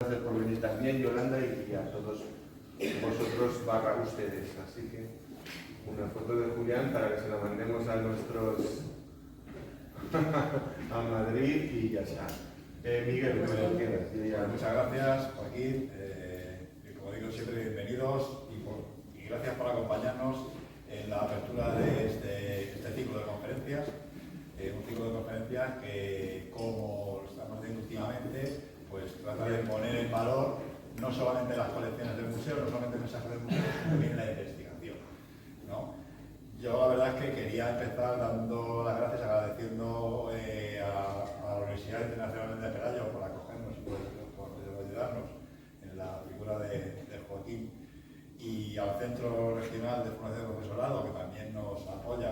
gracias por venir también, Yolanda, y a todos vosotros / ustedes. Así que una foto de Julián para que se la mandemos a nuestros a Madrid y ya está. Miguel, muchas gracias, Joaquín. Como digo siempre, bienvenidos y gracias por acompañarnos en la apertura de este ciclo de conferencias. Un ciclo de conferencias que, como lo estamos viendo últimamente, pues trata de poner en valor no solamente las colecciones del museo, no solamente el mensaje del museo, sino también la investigación, ¿no? Yo la verdad es que quería empezar dando las gracias, agradeciendo a la Universidad Internacional de Pelayo por acogernos y por ayudarnos en la figura de Joaquín, y al Centro Regional de Formación de Profesorado, que también nos apoya,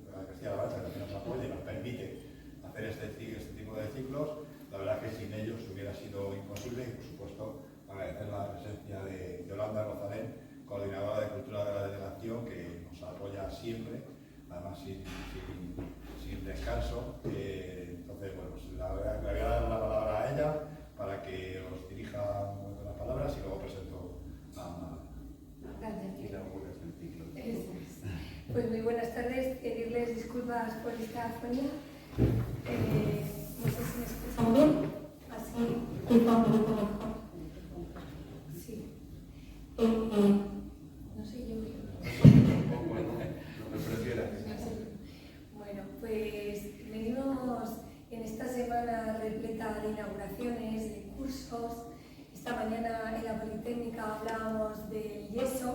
la Castilla-La Mancha, que también nos apoya y nos permite hacer este tipo de ciclos. La verdad es que sin ellos hubiera sido imposible, y por supuesto agradecer la presencia de Yolanda Rosalén, coordinadora de Cultura de la Delegación, que nos apoya siempre, además sin descanso. Entonces, bueno, pues le voy a dar la palabra a ella para que os dirija un momento las palabras y luego presento a Pues muy buenas tardes, pedirles disculpas por esta afonía. No sé si me escuchan bien, así quizá un poquito mejor. Sí. No sé yo. Bueno, lo que prefieras. Bueno, pues venimos en esta semana repleta de inauguraciones, de cursos. Esta mañana en la Politécnica hablábamos del yeso,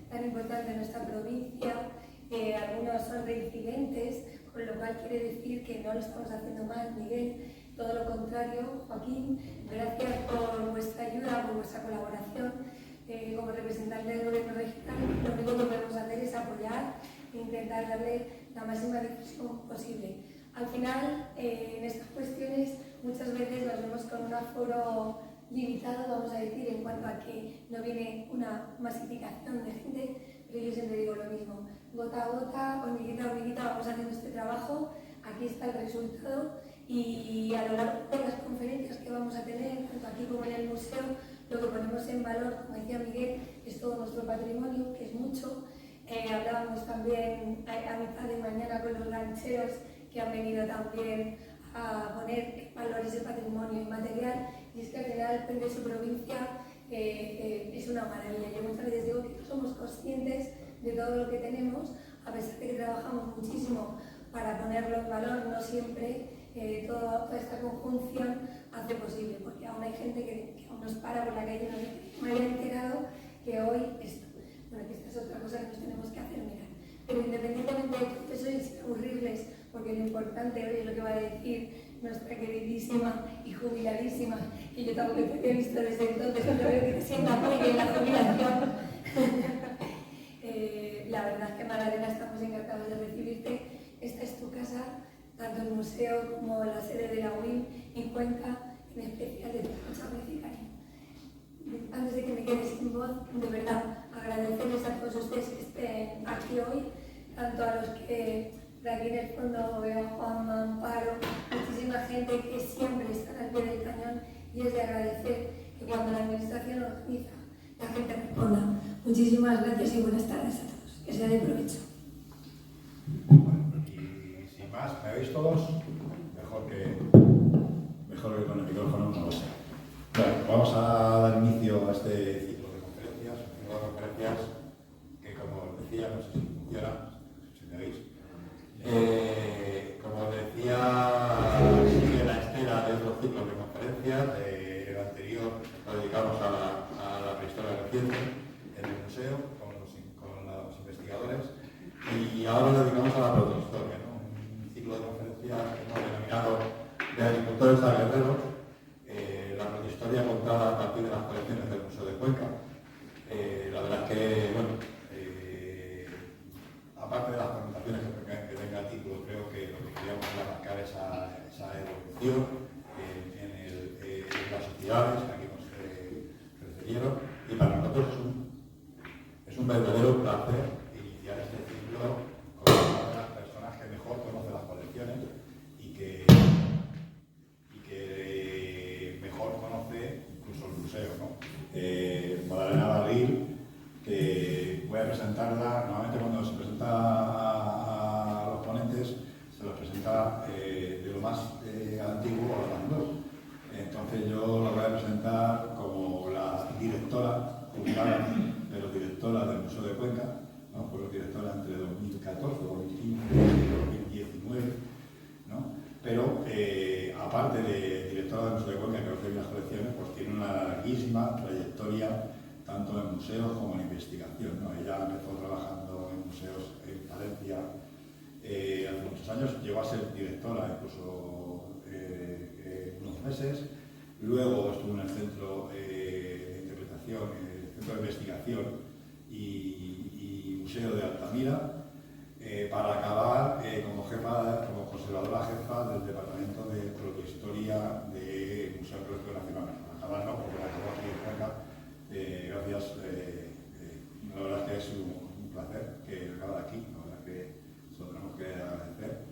tan importante en nuestra provincia. Algunos son reincidentes, con lo cual quiere decir que no lo estamos haciendo mal, Miguel. Todo lo contrario, Joaquín, gracias por vuestra ayuda, por vuestra colaboración. Como representante del gobierno regional, lo único que podemos hacer es apoyar e intentar darle la máxima difusión posible. Al final, en estas cuestiones, muchas veces nos vemos con un aforo limitado, vamos a decir, en cuanto a que no viene una masificación de gente, pero yo siempre digo lo mismo, gota a gota, hormiguita a hormiguita, vamos haciendo este trabajo, aquí está el resultado, y a lo largo de las conferencias que vamos a tener, tanto aquí como en el museo, lo que ponemos en valor, como decía Miguel, es todo nuestro patrimonio, que es mucho. Hablábamos también a mitad de mañana con los rancheros que han venido también a poner en valor ese patrimonio inmaterial, y es que al final el PEN de su provincia es una maravilla. Yo muchas veces digo que no somos conscientes de todo lo que tenemos, a pesar de que trabajamos muchísimo para ponerlo en valor, no siempre toda esta conjunción hace posible, porque aún hay gente que aún nos para por la calle y nos dice, me había enterado que hoy esto, bueno, que esta es otra cosa que nos tenemos que hacer mirar. Pero independientemente de todo eso, y sin aburrirles, porque lo importante hoy es lo que va a decir nuestra queridísima y jubiladísima, que yo tampoco te he visto desde entonces, pero veo que te sientas muy bien la jubilación. La verdad es que Magdalena, estamos encantados de recibirte. Esta es tu casa, tanto el museo como la sede de la UIM en Cuenca, en especial de mucha gracia y cariño. Antes de que me quede sin voz, de verdad, agradecerles a todos ustedes que estén aquí hoy, tanto a los que de aquí en el fondo veo a Juanma, Amparo, muchísima gente que siempre está al pie del cañón, y es de agradecer que cuando la administración organiza, la gente responda. Muchísimas gracias y buenas tardes a todos. Que sea de provecho. Bueno, y sin más, ¿me oís todos? Mejor que con el micrófono, no lo sé. Bueno, vamos a dar inicio a este ciclo de conferencias, que, como os decía, no sé si funciona, si me oís. Como decía, sigue la estela de otros ciclos de conferencias. El anterior lo dedicamos a la prehistoria reciente en el museo con los investigadores, y ahora lo dedicamos a la protohistoria, ¿no? Un ciclo de conferencias que hemos denominado de agricultores a guerreros, la protohistoria contada a partir de las colecciones del Museo de Cuenca. La verdad es que, bueno, aparte de las presentaciones que tenga el título, creo que lo que queríamos era marcar esa evolución en las sociedades que aquí nos precedieron, y para nosotros es un verdadero placer iniciar este ciclo con una de las personas que mejor conoce las colecciones y que mejor conoce incluso el presentarla. Normalmente cuando se presenta a los ponentes se los presenta de lo más antiguo a lo más nuevo. Entonces yo la voy a presentar como la directora jubilada, pero directora del Museo de Cuenca, ¿no? Fue directora entre 2014, 2015 y 2019, ¿no? Pero aparte de directora del Museo de Cuenca, que ofrece unas colecciones, pues tiene una larguísima trayectoria tanto en museos como en investigación, ¿no? Ella empezó trabajando en museos en Valencia hace muchos años, llegó a ser directora incluso unos meses, luego estuvo en el centro de interpretación, el centro de investigación y museo de Altamira, para acabar como conservadora jefa del departamento de protohistoria del Museo Arqueológico Nacional. Acabar no, porque la acabó aquí en Cuenca. Gracias, la verdad es que es un placer que acabar aquí, la verdad que eso tenemos que agradecer.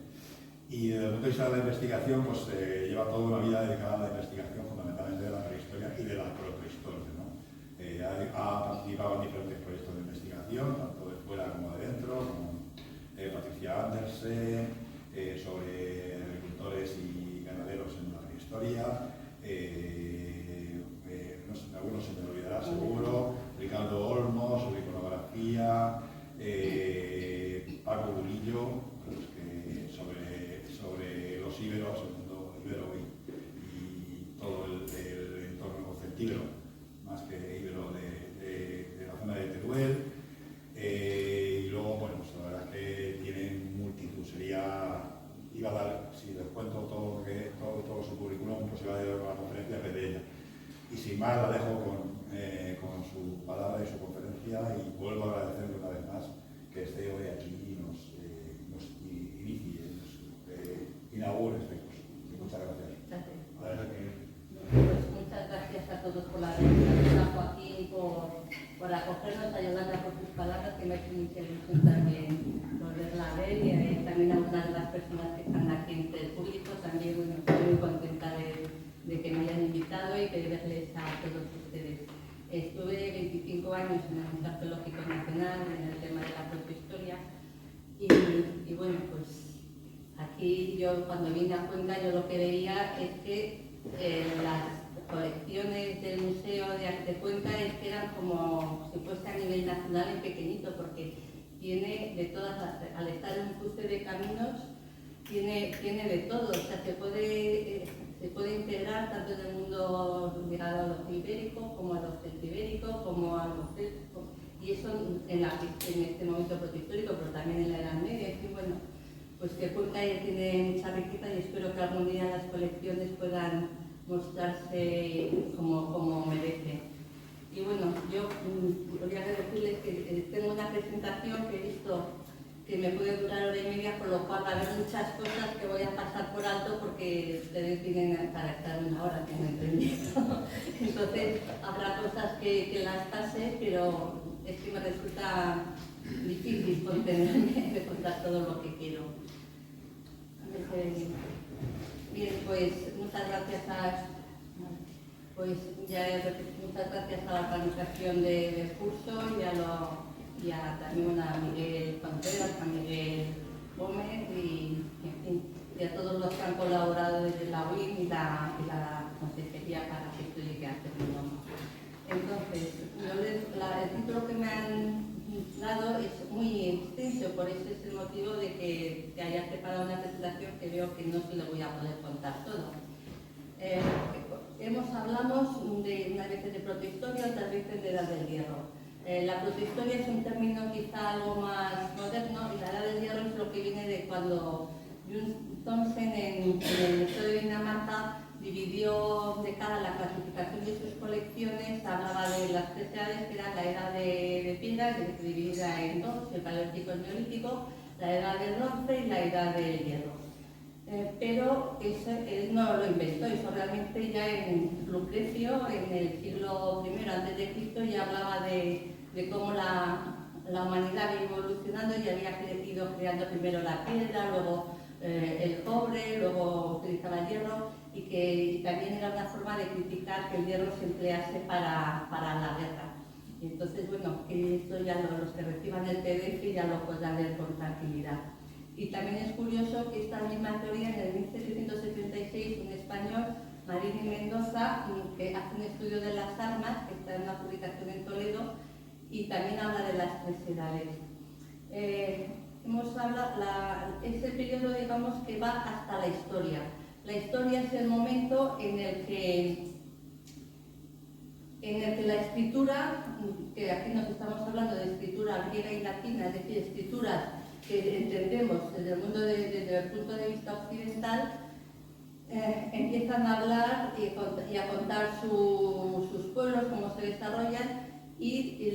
Y desde el punto de vista de la investigación, pues lleva toda una vida dedicada a la investigación, fundamentalmente de la prehistoria y de la protohistoria, ¿no? Ha participado en diferentes proyectos de investigación, tanto de fuera como de dentro, como Patricia Andersen, sobre agricultores y ganaderos en la prehistoria, no sé, algunos se me olvidará seguro, Ricardo Olmos sobre iconografía, Paco Burillo, sobre los íberos, el mundo íbero y todo el entorno celtíbero, más que íbero de la zona de Teruel. Y luego, bueno, pues la verdad es que tienen multitud, iba a dar, si les cuento todo su currículum, pues iba a dar una conferencia de ella. Y sin más, la dejo con su palabra y su conferencia, y vuelvo a agradecerle una vez más que esté hoy aquí y nos inicie, inaugure este curso. Muchas gracias. Pues muchas gracias a todos por la presentación, a Joaquín por acogernos, a Yolanda por sus palabras, que me ha hecho mucha ilusión también volverla a ver, y también a algunas de las personas que están aquí entre el público. También, bueno, estoy muy contenta de que me hayan invitado y de verles a todos ustedes. Estuve 25 años en el Museo Arqueológico Nacional en el tema de la protohistoria y bueno, pues aquí yo cuando vine a Cuenca yo lo que veía es que las colecciones del Museo de Cuenca eran como si fuese a nivel nacional en pequeñito, porque tiene de todas al estar en un cruce de caminos, tiene de todo, o sea, se puede integrar tanto en el mundo ligado a lo ibérico como a lo celtibérico, como a lo céltico, y eso en este momento protohistórico, pero también en la Edad Media. Y bueno, pues que Cuenca ya tiene mucha riqueza y espero que algún día las colecciones puedan mostrarse como merecen. Y bueno, yo quería decirles que tengo una presentación que he visto que me puede durar hora y media, por lo cual va a haber muchas cosas que voy a pasar por alto porque ustedes vienen para estar una hora, tengo entendido. Entonces habrá cosas que las pase, pero es que me resulta difícil contenerme de contar todo lo que quiero. Bien, pues muchas gracias muchas gracias a la organización del curso y también a Miguel Contreras, a Miguel Gómez y a todos los que han colaborado desde la UIM y la Consejería para que esto llegue a término. Entonces, el título que me han dado es muy extenso, por eso es el motivo de que haya preparado una presentación que veo que no se lo voy a poder contar todo. Hablamos de unas veces de protohistoria, otras veces de Edad del Hierro. La protohistoria es un término quizá algo más moderno, y la Edad del Hierro es lo que viene de cuando Jun Thomsen en el Museo de Dinamarca dividió de cara a la clasificación de sus colecciones. Hablaba de las tres edades, que era la edad de piedra, que se dividía en dos, el paleolítico y el neolítico, la edad del bronce y la edad del hierro. Pero eso él no lo inventó, eso realmente ya en Lucrecio, en el siglo I a.C., ya hablaba de cómo la humanidad había ido evolucionando y había ido creando primero la piedra, luego el cobre, luego utilizaba el hierro, y que también era una forma de criticar que el hierro se emplease para la guerra. Y entonces, bueno, que esto ya los que reciban el PDF ya lo puedan ver con tranquilidad. Y también es curioso que esta misma teoría, en el 1776, un español, Marín y Mendoza, que hace un estudio de las armas, que está en una publicación en Toledo, y también habla de las tres edades. Hemos hablado, ese periodo, digamos, que va hasta la historia. La historia es el momento en el que la escritura, que aquí nos estamos hablando de escritura griega y latina, es decir, escrituras que entendemos desde el mundo desde el punto de vista occidental, empiezan a hablar y a contar sus pueblos, cómo se desarrollan, y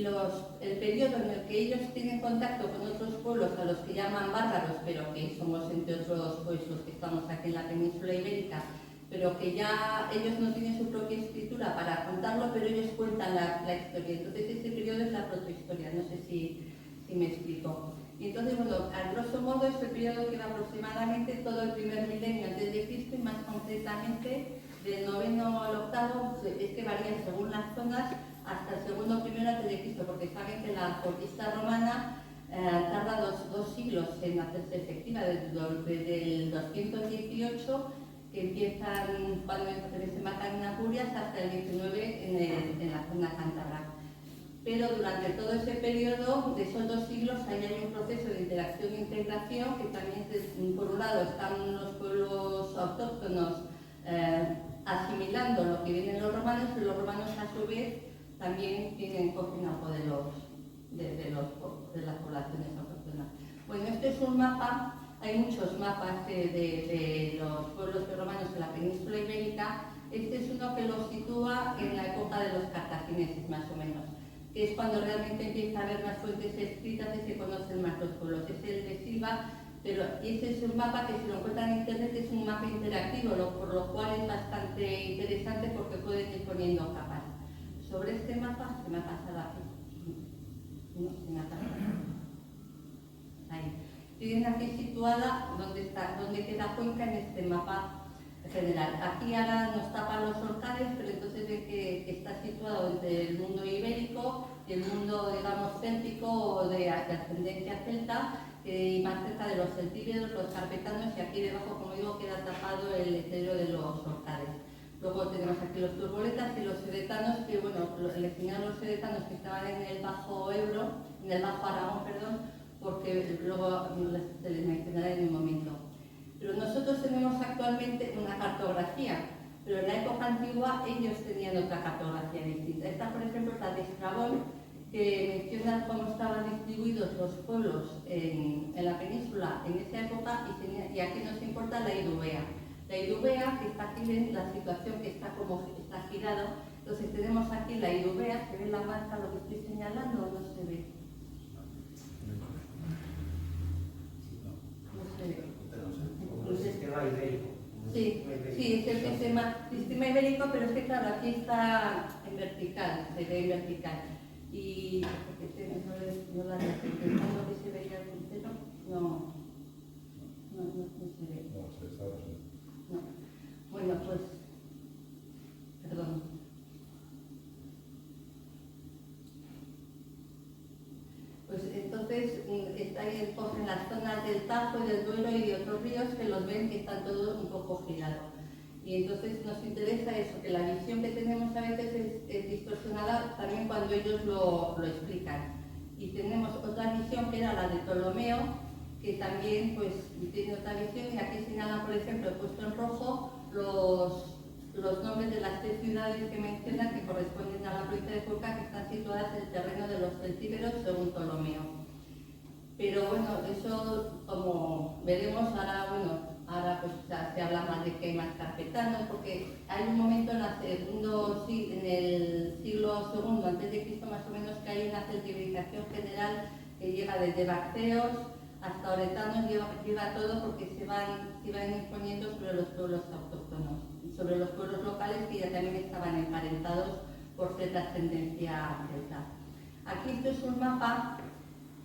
el periodo en el que ellos tienen contacto con otros pueblos a los que llaman bárbaros, pero que somos entre otros pues los que estamos aquí en la península ibérica, pero que ya ellos no tienen su propia escritura para contarlo, pero ellos cuentan la historia. Entonces ese periodo es la protohistoria, no sé si me explico. Y entonces, bueno, a grosso modo es el periodo que va aproximadamente todo el primer milenio antes de Cristo, y más concretamente del 9º al 8º, es que varían según las zonas, hasta el 2º o 1º antes de Cristo, porque saben que la conquista romana tarda dos siglos en hacerse efectiva, desde el 218, que empiezan cuando se matan en Asturias, hasta el 19 en la zona cántabra. Pero durante todo ese periodo, de esos 2 siglos, ahí hay un proceso de interacción e integración, que también, por un lado, están los pueblos autóctonos asimilando lo que vienen los romanos, y los romanos, a su vez, también cogen algo de las poblaciones autóctonas. Bueno, este es un mapa. Hay muchos mapas de los pueblos romanos en la península ibérica. Este es uno que los sitúa en la época de los cartagineses, más o menos, que es cuando realmente empieza a haber más fuentes escritas y se conocen más los pueblos. Es el de Silva, pero ese es un mapa que, si lo encuentran en internet, es un mapa interactivo, por lo cual es bastante interesante porque pueden ir poniendo capas. Sobre este mapa, se me ha pasado aquí. No, se me ha pasado. Ahí. Tienen aquí situada donde queda Cuenca en este mapa general. Aquí ahora nos tapan los Orcades, pero entonces ven que está situado entre el mundo ibérico y el mundo, digamos, céltico o de ascendencia celta, y más cerca de los celtíberos, los carpetanos, y aquí debajo, como digo, queda tapado el letrero de los Orcades. Luego tenemos aquí los turboletas y los sedetanos, que, bueno, le enseñan los sedetanos que estaban en el Bajo Ebro, en el Bajo Aragón, perdón, porque luego se les mencionará en un momento. Pero nosotros tenemos actualmente una cartografía, pero en la época antigua ellos tenían otra cartografía distinta. Esta, por ejemplo, es la de Estrabón, que menciona cómo estaban distribuidos los pueblos en la península en esa época, y aquí nos importa la Idumea. La Idumea, que está aquí en la situación que está girado. Entonces tenemos aquí la Idumea, ¿se ve la marca lo que estoy señalando o no se ve? Sistema ibérico. Sí, es el sistema ibérico, pero es que, claro, aquí está en vertical, se ve en vertical. Y no la intentando que se veía el puntero, no se ve. No. Bueno, pues, perdón. Pues entonces está ahí, cogen las zonas del Tajo y del Duero y de otros ríos, que los ven que están todos un poco girados. Y entonces nos interesa eso, que la visión que tenemos a veces es distorsionada también cuando ellos lo explican. Y tenemos otra visión, que era la de Ptolomeo, que también pues tiene otra visión, y aquí señalan, por ejemplo, he puesto en rojo los nombres de las 3 ciudades que mencionan, que corresponden a la provincia de Cuenca, que están situadas en el terreno de los celtíberos según Ptolomeo. Pero bueno, eso, como veremos ahora pues se habla más de que hay más carpetanos, porque hay un momento en el siglo II antes de Cristo, más o menos, que hay una celtiberización general que llega desde Bacteos hasta Oretanos, lleva todo, porque se van imponiendo sobre los pueblos autóctonos, sobre los pueblos locales que ya también estaban emparentados por cierta ascendencia celta. Aquí esto es un mapa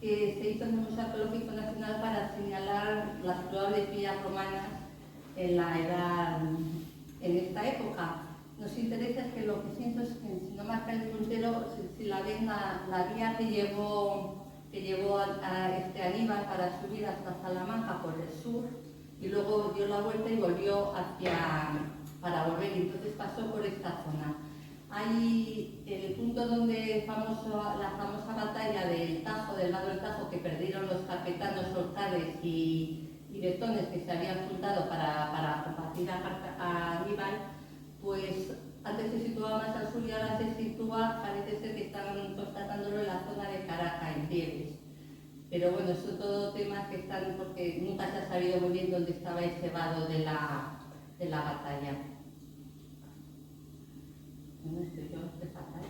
que se hizo en el Museo Arqueológico Nacional para señalar las probables villas romanas en esta época. Nos interesa es que lo que siento es que si no marca el puntero, si la ven la vía que llevó a Aníbal para subir hasta Salamanca por el sur y luego dio la vuelta y volvió para volver, y entonces pasó por esta zona. Hay el punto donde la famosa batalla del Tajo, del lado del Tajo, que perdieron los capitanos Hortales y Betones, que se habían juntado para combatir a Aníbal, pues antes se situaba más al sur y ahora se sitúa, parece ser que están constatándolo en la zona de Caraca, en Piedres. Pero bueno, son todos temas que están, porque nunca se ha sabido muy bien dónde estaba ese vado de la batalla. ¿Dónde estoy yo? Qué fatal.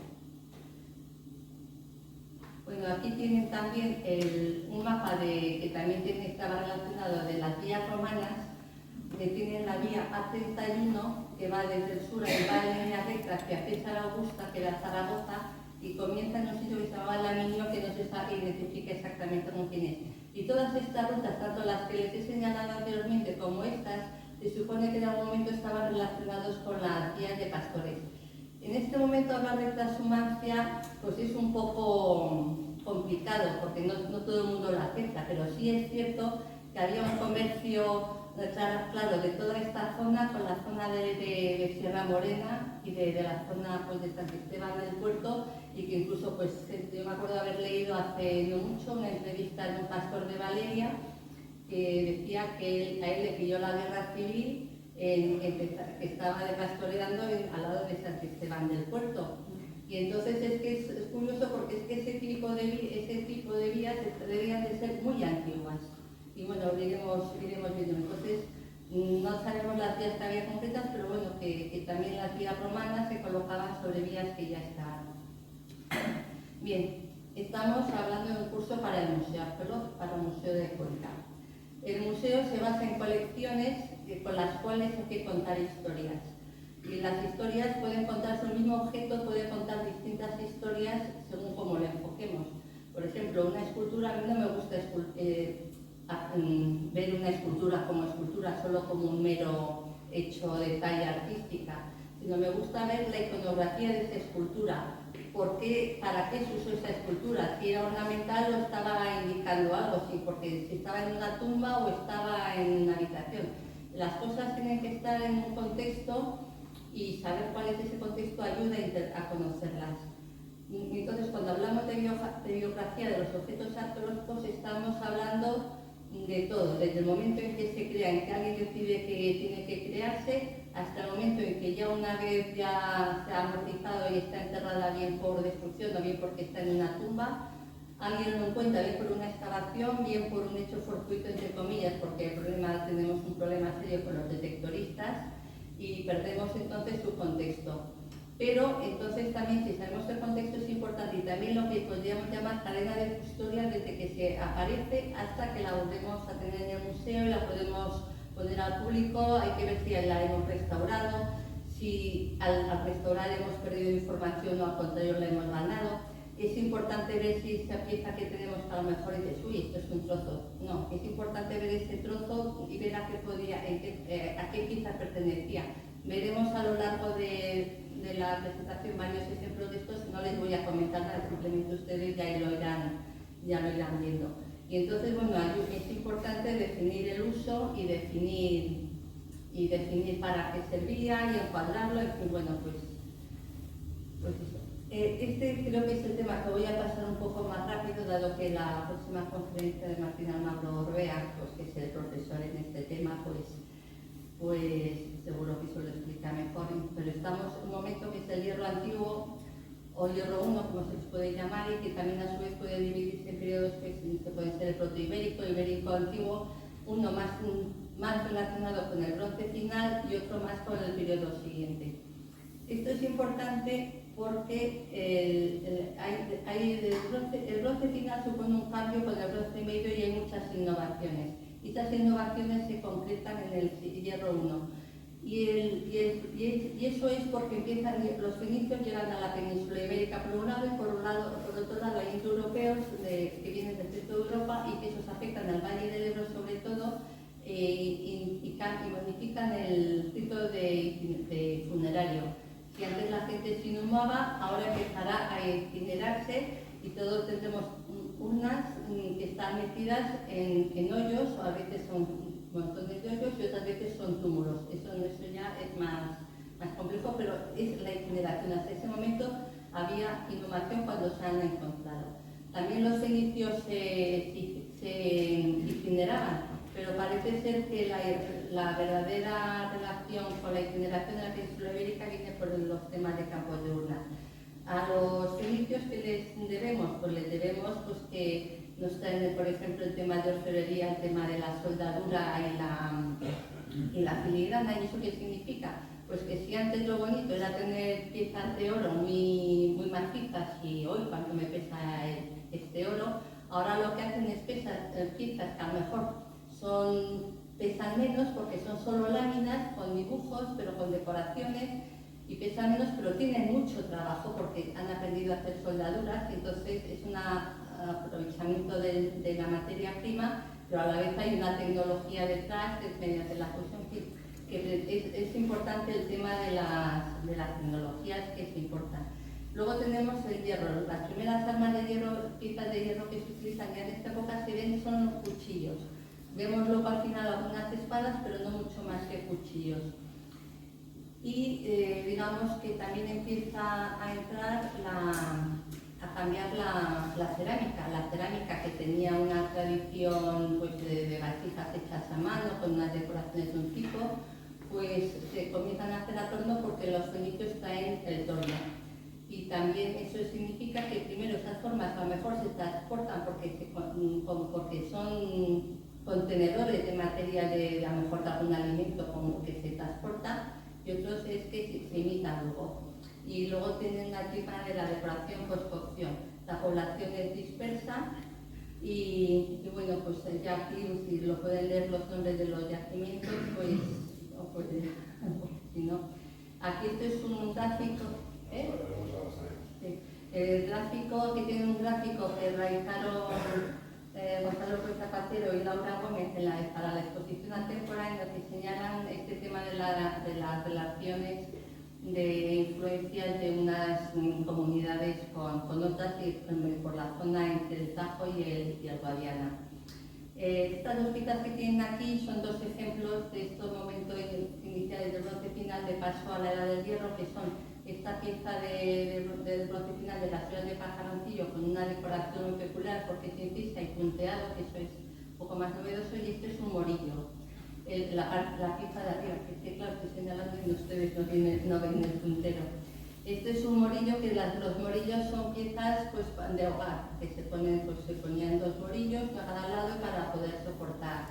Bueno, aquí tienen también un mapa que también estaba relacionado de las vías romanas, que tienen la vía A31, que va desde el sur y va en línea recta hacia César Augusta, que era Zaragoza, y comienza en un sitio que se llamaba Laminio, que no se identifica exactamente con quién es. Y todas estas rutas, tanto las que les he señalado anteriormente como estas, se supone que en algún momento estaban relacionados con las vías de pastores. En este momento hablar de transhumancia pues es un poco complicado, porque no todo el mundo lo acepta, pero sí es cierto que había un comercio, claro, de toda esta zona con la zona de Sierra Morena y de la zona pues, de San Esteban del Puerto, y que incluso pues yo me acuerdo de haber leído hace no mucho una entrevista de un pastor de Valeria que decía que a él le pilló la guerra civil, que estaba de pastoreando al lado de San Esteban del Puerto. Y entonces es que es curioso, porque es que ese tipo de vías deberían de ser muy antiguas. Y bueno, iremos viendo. Entonces, no sabemos las vías que había concretas, pero bueno, que también las vías romanas se colocaban sobre vías que ya estaban. Bien, estamos hablando de un curso para el Museo Arqueológico, para el Museo de Cuenca. El museo se basa en colecciones con las cuales hay que contar historias. Y las historias pueden contarse, el mismo objeto puede contar distintas historias según cómo lo enfoquemos. Por ejemplo, una escultura, a mí no me gusta ver una escultura, solo como un mero hecho de talla artística, sino me gusta ver la iconografía de esa escultura. ¿Para qué se usó esa escultura? Si era ornamental o estaba indicando algo, porque si estaba en una tumba o estaba en una habitación. Las cosas tienen que estar en un contexto, y saber cuál es ese contexto ayuda a conocerlas. Entonces, cuando hablamos de biografía de los objetos arqueológicos, estamos hablando de todo, desde el momento en que se crea, en que alguien decide que tiene que crearse, hasta el momento en que ya una vez ya se ha amortizado y está enterrada, bien por destrucción o bien porque está en una tumba, alguien lo encuentra bien por una excavación, bien por un hecho fortuito, entre comillas, porque tenemos un problema serio con los detectoristas y perdemos entonces su contexto. Pero entonces también, si sabemos el contexto, es importante, y también lo que podríamos llamar cadena de custodia, desde que se aparece hasta que la volvemos a tener en el museo y la podemos poner al público. Hay que ver si la hemos restaurado, si al restaurar hemos perdido información o al contrario la hemos ganado. Es importante ver si esa pieza que tenemos, que a lo mejor dices, uy, esto es un trozo. No, es importante ver ese trozo y ver a qué pieza pertenecía. Veremos a lo largo de la presentación varios ejemplos de estos, no les voy a comentar nada, simplemente ustedes ya lo irán viendo. Y entonces, bueno, es importante definir el uso y definir para qué servía y encuadrarlo, en fin, bueno, pues eso. Este creo que es el tema que voy a pasar un poco más rápido, dado que la próxima conferencia de Martín Almagro Orbea, pues, que es el profesor en este tema, pues seguro que eso lo explica mejor. Pero estamos en un momento que es el hierro antiguo o hierro 1, como se les puede llamar, y que también a su vez puede dividirse en periodos que pueden ser el protoibérico, ibérico antiguo, uno más relacionado con el bronce final y otro más con el periodo siguiente. Esto es importante porque el bronce final supone un cambio con el bronce medio y hay muchas innovaciones. Y estas innovaciones se concretan en el hierro 1. Y eso es porque los fenicios llegan a la península ibérica por un lado y por otro lado hay indoeuropeos que vienen del centro de Europa y que esos afectan al Valle del Ebro sobre todo y modifican el ciclo de funerario. Si antes la gente se inhumaba, ahora empezará a incinerarse y todos tendremos urnas que están metidas en hoyos, o a veces son montones de hoyos y otras veces son túmulos. Eso ya es más complejo, pero es la incineración. Hasta ese momento había inhumación cuando se han encontrado. También los cenicios se incineraban, pero parece ser que la verdadera relación con la incineración de la península ibérica viene por los temas de campos de urnas. A los cenicios que les debemos, pues les debemos pues, que nos traen, por ejemplo, el tema de orfebrería, el tema de la soldadura y la filigrana. ¿Y eso qué significa? Pues que si antes lo bonito era tener piezas de oro muy macizas, y hoy cuánto me pesa este oro, ahora lo que hacen es piezas que a lo mejor pesan menos porque son solo láminas con dibujos, pero con decoraciones, y pesan menos, pero tienen mucho trabajo porque han aprendido a hacer soldaduras, y entonces es un aprovechamiento de la materia prima, pero a la vez hay una tecnología detrás mediante la fusión que es importante. El tema de las tecnologías que se importan. Luego tenemos el hierro. Las primeras armas de hierro, piezas de hierro que se utilizan ya en esta época se ven son los cuchillos. Vemos luego al final algunas espadas, pero no mucho más que cuchillos. Y digamos que también empieza a entrar a cambiar la cerámica. La cerámica, que tenía una tradición pues, de vasijas hechas a mano con unas decoraciones de un tipo, pues se comienzan a hacer a torno porque los fenicios traen el torno. Y también eso significa que primero esas formas a lo mejor se transportan porque son contenedores de material de a lo mejor de algún alimento como que se transporta, y otros es que se imitan luego. Y luego tienen la tripa de la decoración post-cocción. La población es dispersa y bueno, pues ya aquí si lo pueden leer los nombres de los yacimientos, pues si no. Aquí esto es un gráfico, sí. El gráfico que tiene un gráfico que realizaron Gonzalo Ruiz Zapatero y Laura Gómez para la exposición atemporal, en la que señalan este tema de las relaciones de influencias de unas comunidades con otras por la zona entre el Tajo y el Guadiana. Estas dos piezas que tienen aquí son dos ejemplos de estos momentos iniciales del bronce final de paso a la Edad del Hierro, que son esta pieza del bronce final de las ciudades de Pajaroncillo con una decoración muy peculiar porque es incisa y punteado, que eso es un poco más novedoso, y este es un morillo. La pieza de arriba, que claro, estoy señalando y ustedes no ven el puntero. Este es un morillo, que los morillos son piezas pues, de hogar, que se ponían dos morillos a cada lado para poder soportar.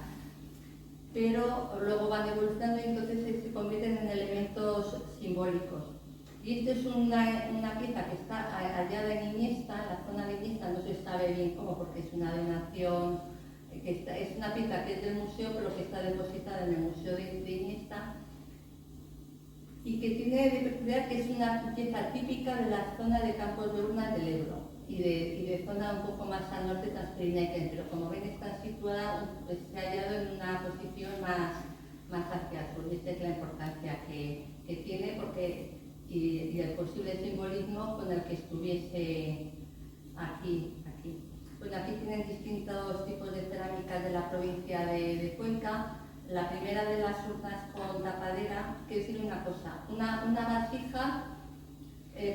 Pero luego van evolucionando y entonces se convierten en elementos simbólicos. Y esta es una pieza que está hallada en Iniesta, en la zona de Iniesta, no se sabe bien cómo, porque es una donación, es una pieza que es del museo, pero que está depositada en el museo de Iniesta, y que tiene de peculiar que es una pieza típica de la zona de Campos de Urnas del Ebro y de zona un poco más al norte, Transpirinaica, pero como ven está situada, pues, se ha hallado en una posición más hacia el sur, y esta es la importancia que tiene y el posible simbolismo con el que estuviese aquí. Bueno, aquí tienen distintos tipos de cerámicas de la provincia de Cuenca. La primera de las urnas con tapadera, quiero decir una cosa, una vasija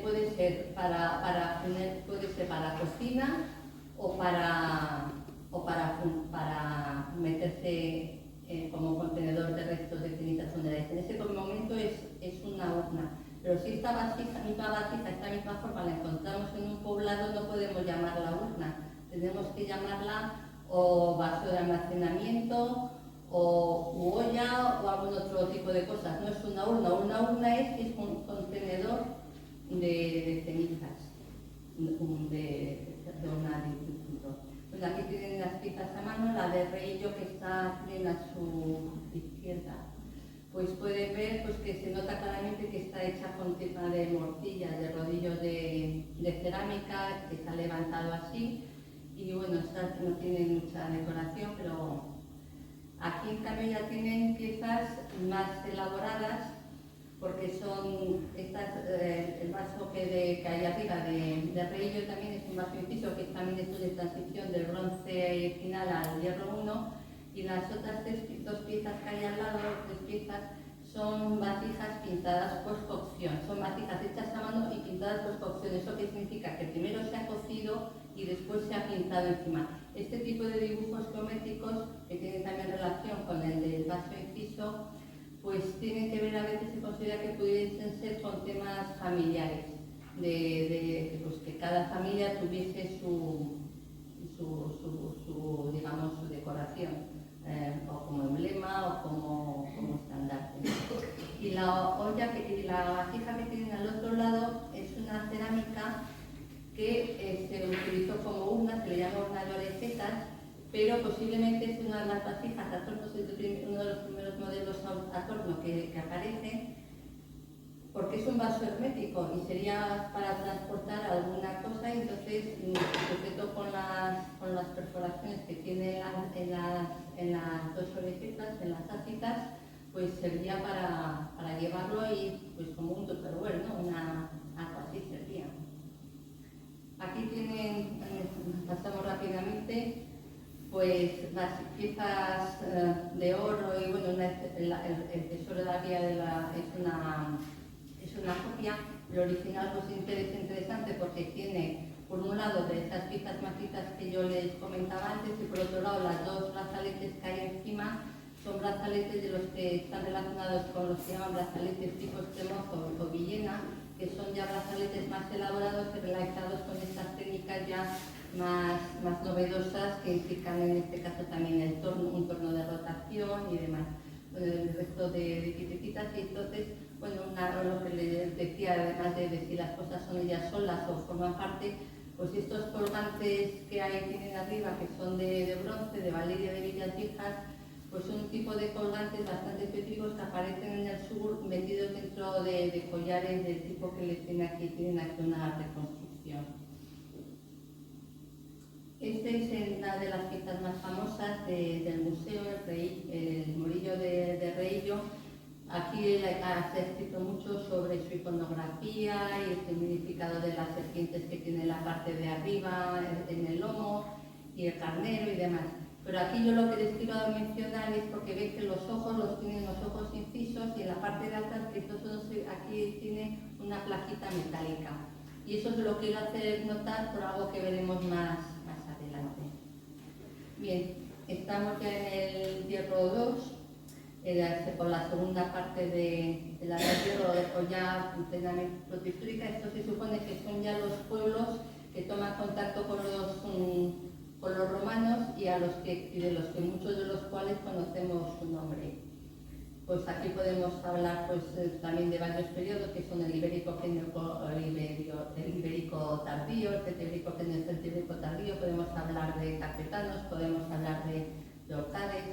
puede ser para cocina o para meterse como contenedor de restos de cenizas funerarias. En ese momento es una urna, pero si esta misma forma la encontramos en un poblado, no podemos llamarla urna, tenemos que llamarla o vaso de almacenamiento, o olla o algún otro tipo de cosas. No es una urna es un contenedor de cenizas de un difunto. Pues aquí tienen las piezas a mano, la de Reillo que está a su izquierda. Pues pueden ver pues, que se nota claramente que está hecha con tema de morcilla, de rodillos de cerámica, que está levantado así, y bueno, no tiene mucha decoración, pero aquí en cambio ya tienen piezas más elaboradas porque son el vaso que hay arriba de Reillo también es un vaso inciso que también es de transición del bronce final al hierro 1, y las otras dos piezas que hay al lado, 3 piezas, son vasijas pintadas post cocción, son vasijas hechas a mano y pintadas post cocción. ¿Eso qué significa? Que primero se ha cocido y después se ha pintado encima. Este tipo de dibujos geométricos, que tienen también relación con el del vaso inciso, pues tienen que ver, a veces se considera que pudiesen ser con temas familiares, pues que cada familia tuviese su digamos, su decoración, o como emblema o como estandarte. Y la vasija que tienen al otro lado es una cerámica que se utilizó como urna, se le llama urna de orejetas, pero posiblemente es una de las vasijas a torno, es uno de los primeros modelos a torno que aparece, porque es un vaso hermético y sería para transportar alguna cosa, y entonces, sujeto con las perforaciones que tiene en las dos orejetas, en las ácitas, pues servía para llevarlo y pues como un tupperware, ¿no? Algo así servía. Aquí tienen, pasamos rápidamente, pues las piezas de oro y bueno, el tesoro de la vía es una copia. El original pues es interesante porque tiene, por un lado, de esas piezas macizas que yo les comentaba antes, y por otro lado, las dos brazaletes que hay encima son brazaletes de los que están relacionados con los que llaman brazaletes tipo extremozo o Villena, que son ya brazaletes más elaborados y realizados con estas técnicas ya más novedosas, que implican en este caso también un torno de rotación y demás. Bueno, el resto de piecitas, y entonces, bueno, lo que les decía, además de si las cosas son ellas solas o forman parte, pues estos colgantes que hay tienen arriba, que son de bronce, de Valeria de Villas Viejas, pues son un tipo de colgantes bastante específicos que aparecen en el sur, metidos dentro de collares del tipo que les tienen aquí una reconstrucción. Este es una de las piezas más famosas del museo, el Morillo de Reillo. Aquí se ha escrito mucho sobre su iconografía y el significado de las serpientes que tiene la parte de arriba, en el lomo, y el carnero y demás. Pero aquí yo lo que les quiero mencionar es porque veis que los ojos tienen los ojos incisos, y en la parte de atrás, que aquí tiene una plaquita metálica. Y eso se lo quiero hacer notar por algo que veremos más adelante. Bien, estamos ya en el hierro 2, por la segunda parte de la del hierro ya plenamente protohistórica. Esto se supone que son ya los pueblos que toman contacto con los romanos, y de los que muchos de los cuales conocemos su nombre. Pues aquí podemos hablar también de varios periodos, que son el ibérico tardío, el celtíberico tardío, podemos hablar de capetanos, podemos hablar de hortales,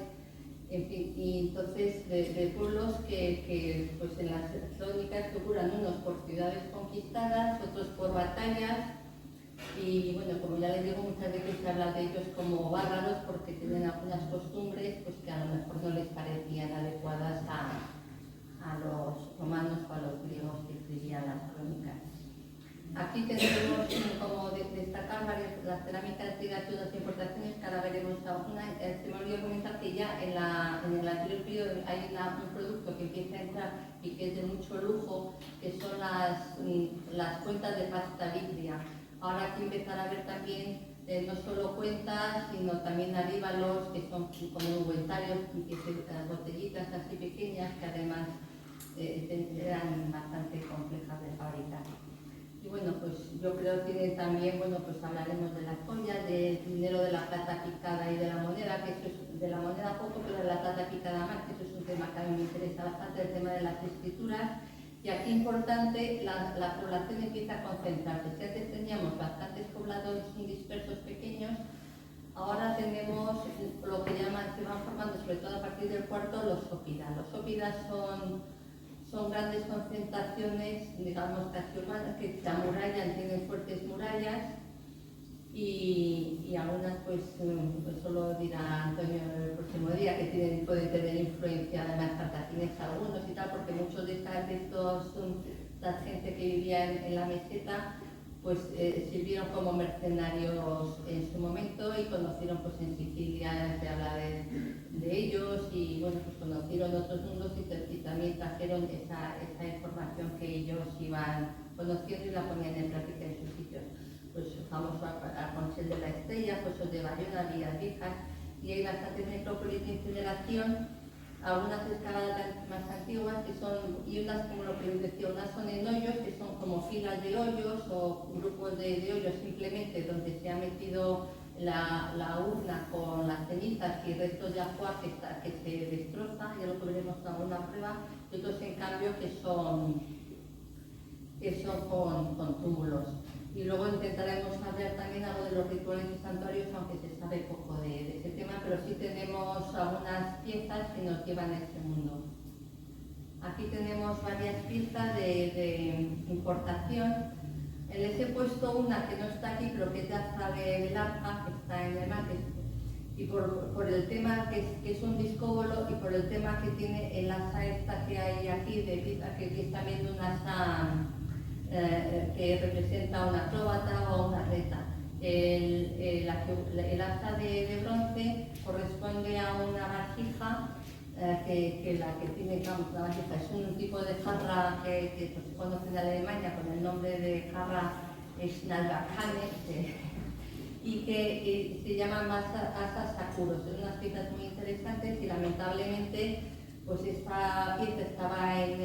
en fin, y entonces de pueblos que pues en las crónicas figuran unos por ciudades conquistadas, otros por batallas. Y bueno, como ya les digo, muchas veces se habla de ellos como bárbaros porque tienen algunas costumbres pues, que a lo mejor no les parecían adecuadas a los romanos o a los griegos que escribían las crónicas. Aquí tenemos como destacar las cerámicas de las importaciones, que ahora veremos alguna. Se me olvidó comentar que ya en el anterior periodo hay un producto que empieza a entrar y que es de mucho lujo, que son las cuentas de pasta vitria. Ahora aquí empezará a ver también no solo cuentas, sino también aríbalos, que son como ungüentarios, botellitas así pequeñas, que además eran bastante complejas de fabricar. Y bueno, pues yo creo que también, bueno, pues hablaremos de las joyas, del dinero, de la plata picada y de la moneda, que eso es de la moneda poco, pero de la plata picada más, que eso es un tema que a mí me interesa bastante, el tema de las escrituras. Y aquí importante, la población empieza a concentrarse. Si antes teníamos bastantes poblados dispersos pequeños, ahora tenemos lo que se van formando, sobre todo a partir del cuarto, los ópidas. Los ópidas son grandes concentraciones, digamos, casi urbanas, que se amurallan, tienen fuertes murallas, y algunas pues solo dirá Antonio el próximo día que pueden tener influencia además cartaginés algunos y tal, porque muchos de esta gente que vivía en la meseta pues sirvieron como mercenarios en su momento y conocieron pues en Sicilia, se habla de ellos y bueno, pues conocieron otros mundos y también trajeron esa información que ellos iban conociendo y la ponían en práctica en sus sitios. Pues famoso Arconchel de la Estrella, Fosos de Bayona, Villas Viejas, y hay bastantes necrópolis de incineración, algunas excavadas más antiguas que son, y unas como lo que les decía, unas son en hoyos que son como filas de hoyos o grupos de hoyos simplemente donde se ha metido la urna con las cenizas y restos de agua que se destroza, ya lo veremos con alguna prueba, y otros en cambio que son con túmulos. Y luego intentaremos hablar también algo de los rituales y santuarios, aunque se sabe poco de ese tema, pero sí tenemos algunas piezas que nos llevan a este mundo. Aquí tenemos varias piezas de importación. Les he puesto una que no está aquí, pero que es de Aza de Belarja, que está en el mar, y por el tema que es un discóbolo y por el tema que tiene el asa esta que hay aquí, de pieza que está viendo un asa que representa una acróbata o una atleta. El asa de bronce corresponde a una vasija que la que tiene la vasija es un tipo de jarra que se conoce en Alemania con el nombre de jarra Schnallbachane y que se llaman asas sakuros. Son unas piezas muy interesantes y lamentablemente pues esta pieza estaba en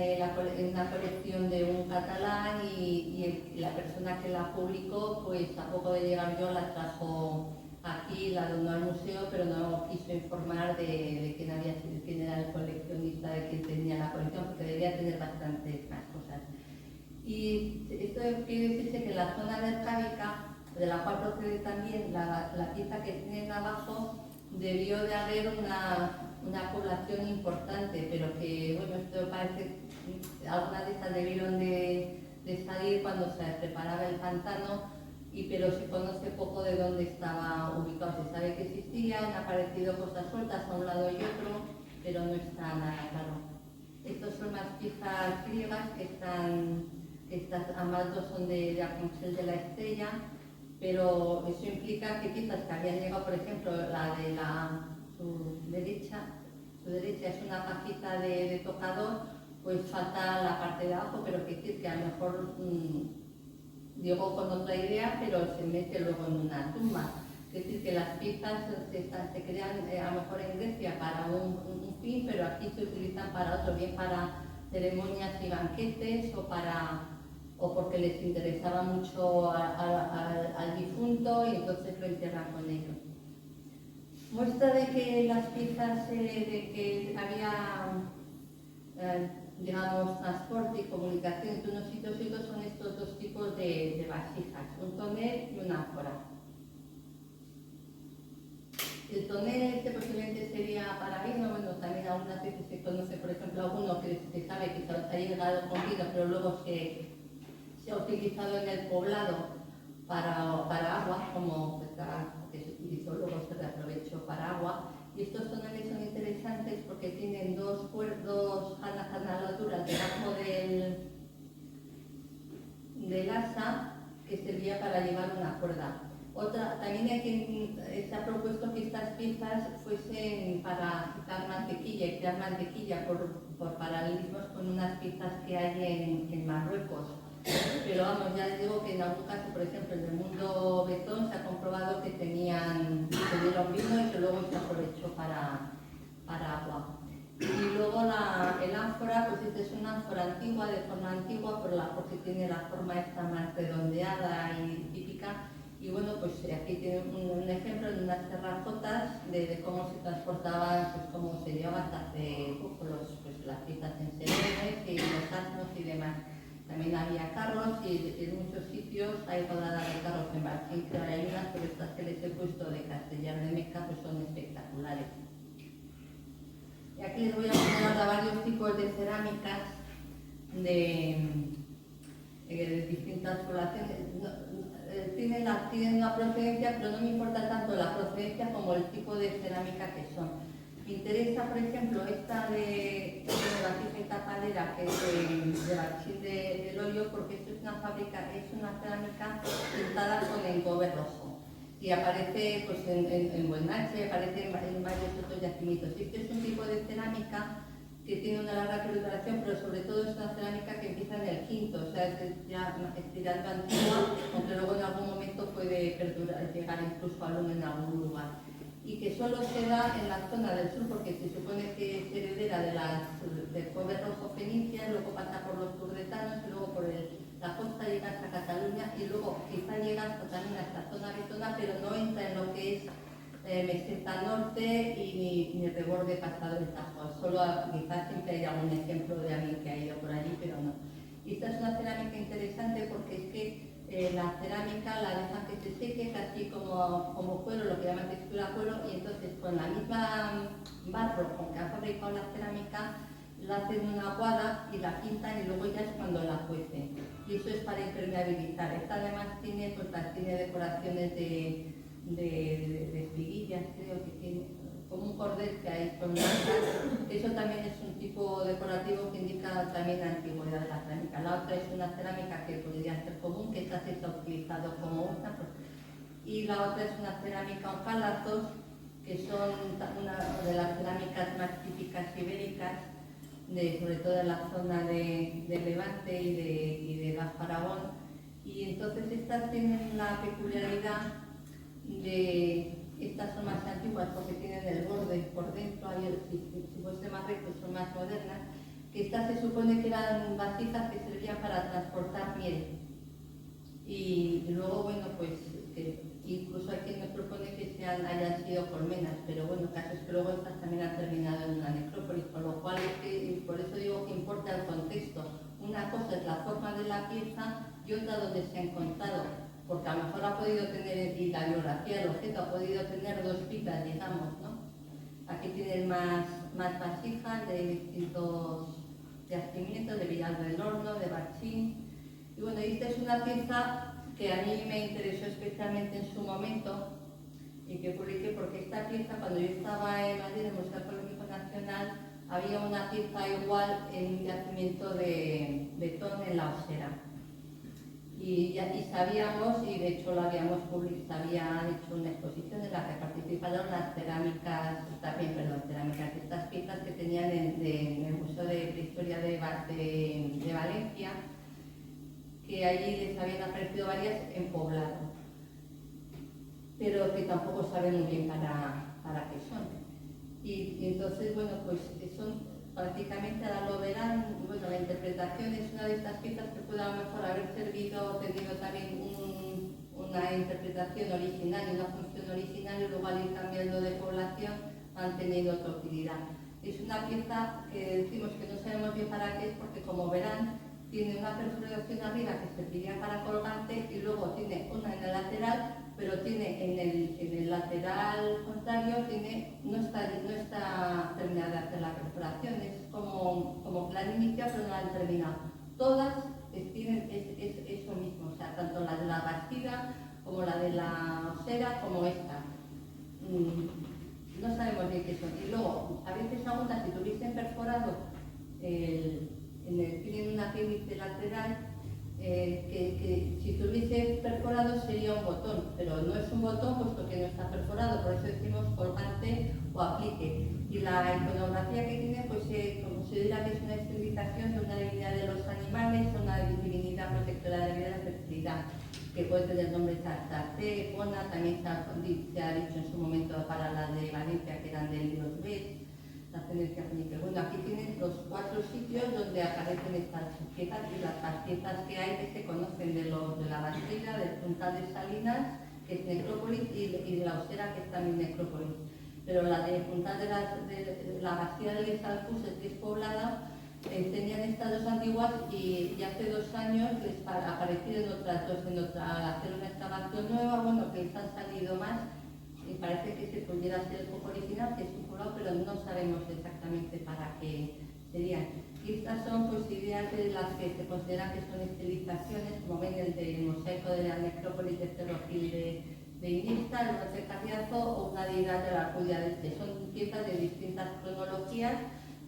una colección de un catalán y la persona que la publicó, pues a poco de llegar yo la trajo aquí, la donó al museo, pero no quiso informar de quién era el coleccionista, de quién tenía la colección, porque debía tener bastantes más cosas. Y esto quiere decirse que en la zona arcábica, de la cual procede también la pieza que tienen abajo, debió de haber una población importante, pero que, bueno, esto parece, algunas de estas debieron de salir cuando se preparaba el pantano, pero se conoce poco de dónde estaba ubicado. Se sabe que existían, han aparecido cosas sueltas a un lado y otro, pero no está nada claro. Estos son las piezas griegas que ambas dos son de Arconchel de la Estrella, pero eso implica que piezas que habían llegado, por ejemplo, la de su derecha es una pajita de tocador, pues falta la parte de abajo, pero quiere decir que a lo mejor llegó con otra idea, pero se mete luego en una tumba. Es decir, que las piezas se crean a lo mejor en Grecia para un fin, pero aquí se utilizan para otro, bien para ceremonias y banquetes o porque les interesaba mucho al difunto y entonces lo enterran con ellos. Muestra de que las piezas, de que había, digamos, transporte y comunicación entre unos sitios y otros son estos dos tipos de vasijas, un tonel y una ánfora. El tonel posiblemente sería para vino, bueno, también algunas veces se conoce, por ejemplo, alguno que se sabe que se ha llegado con vino, pero luego se ha utilizado en el poblado para agua, como que se utilizó, luego se reaprovechó para agua. Y estos toneles son interesantes porque tienen dos canaladuras debajo del asa que servía para llevar una cuerda. También se ha propuesto que estas piezas fuesen para quitar mantequilla y crear mantequilla por paralelismos con unas piezas que hay en Marruecos. Pero vamos, ya les digo que en algún caso, por ejemplo, en el mundo betón se ha comprobado que tuvieron vino y que luego se aprovechó para agua. Y luego el ánfora, pues esta es una ánfora antigua, de forma antigua, porque tiene la forma esta más redondeada y típica. Y bueno, pues aquí tiene un ejemplo de unas terracotas de cómo se transportaban, pues cómo se llevaba hasta hace poco las piezas en serenes y los asnos y demás. También había carros y en muchos sitios hay rodadas de carros en Barquín, que ahora hay unas, pero estas que les he puesto de Castellar de Meca pues son espectaculares. Y aquí les voy a poner ahora varios tipos de cerámicas de distintas poblaciones. Tienen tienen una procedencia, pero no me importa tanto la procedencia como el tipo de cerámica que son. Me interesa, por ejemplo, esta de vasija tapadera, que es de Barchín del Hoyo, porque esto es una fábrica, es una cerámica pintada con engobe rojo. Y aparece pues, en Buenache, aparece en varios otros yacimientos. Este es un tipo de cerámica que tiene una larga perduración, pero sobre todo es una cerámica que empieza en el quinto, o sea, es ya estirando antigua, aunque luego en algún momento puede llegar incluso a luna en algún lugar. Y que solo se da en la zona del sur, porque se supone que es heredera del cobre rojo fenicia, luego pasa por los turdetanos, y luego por la costa llega hasta Cataluña, y luego quizá llega hasta también a esta zona bretona, pero no entra en lo que es meseta norte y ni reborde pasado el Tajo. Solo quizás siempre hay algún ejemplo de alguien que ha ido por allí, pero no. Y esta es una cerámica interesante porque es que la cerámica la dejan que se seque casi como cuero, lo que llaman textura cuero, y entonces con la misma barro con que han fabricado la cerámica la hacen una aguada y la pintan y luego ya es cuando la cuecen. Y eso es para impermeabilizar. Esta además tiene, pues, tiene decoraciones de espiguillas, creo que tiene, como un cordel que hay con blancas. Eso también es un tipo decorativo que indica también la antigüedad de la cerámica. La otra es una cerámica que podría ser común, que esta se está utilizado como una, y la otra es una cerámica en palazos, que son una de las cerámicas más típicas ibéricas, sobre todo en la zona de Levante y de Gas Aragón. Y entonces estas tienen la peculiaridad estas son más antiguas porque tienen el borde por dentro, si fuese más recto son más modernas, que estas se supone que eran vasijas que servían para transportar miel. Y luego, bueno, pues incluso hay quien me propone que hayan sido colmenas, pero bueno, el caso es que luego estas también han terminado en una necrópolis, con lo cual por eso digo que importa el contexto. Una cosa es la forma de la pieza y otra donde se ha encontrado. Porque a lo mejor ha podido tener, y la biografía del objeto ha podido tener dos pilas, digamos, ¿no? Aquí tienen más vasijas de distintos yacimientos, de Villalba del Horno, de Barchín. Y bueno, esta es una pieza que a mí me interesó especialmente en su momento y que publiqué porque esta pieza, cuando yo estaba en Madrid, en el Museo Arqueológico Nacional, había una pieza igual en un yacimiento de betón en La Osera. Y sabíamos, y de hecho lo habíamos publicado, habían hecho una exposición en la que participaron las cerámicas, estas piezas que tenían en el Museo de Prehistoria de Valencia, que allí les habían aparecido varias en poblado, pero que tampoco saben muy bien para qué son. Y entonces, bueno, pues son prácticamente, ahora lo verán, bueno, la interpretación es una de estas piezas que puede a lo mejor haber servido, tenido también una interpretación original y una función original, y luego al ir cambiando de población han tenido otra utilidad. Es una pieza que decimos que no sabemos bien para qué es, porque como verán, tiene una perforación arriba que serviría para colgante y luego tiene una en el lateral, pero tiene en el lateral contrario no está terminada de hacer la perforación, es como plan inicial, pero no la han terminado. Todas tienen eso mismo, o sea, tanto la de la Bastida como la de la Osera como esta. No sabemos bien qué son. Y luego, a veces algunas, si tuviesen perforado tienen una apéndice lateral, que si tuviese perforado sería un botón, pero no es un botón puesto que no está perforado, por eso decimos colgante o aplique. Y la iconografía que tiene, pues se considera que es una estilización de una divinidad de los animales, una divinidad protectora de la vida y la fertilidad, que puede tener nombres Astarte, Epona, también se ha dicho en su momento para las de Valencia que eran del dios Bes, la ascendencia fenicia. Bueno, aquí tienen los 4 sitios donde aparecen estas piezas y las piezas que hay que se conocen de la Bastida, del Puntal de Salinas, que es necrópolis, y de la Osera, que es también necrópolis. Pero la de Puntal de la Bastida de Salcús, que es poblada, tenían estas dos antiguas y hace 2 años les aparecieron otras dos al hacer una excavación nueva, bueno, que les han salido más. Y parece que se pudiera ser el poco original, que es un poblado, pero no sabemos exactamente para qué serían. Y estas son pues ideas de las que se consideran que son estilizaciones, como ven el del mosaico de la necrópolis de Cerro Gil de Iniesta, el Monte Carriazo o una deidad de la Alcudia del Este. Son piezas de distintas cronologías,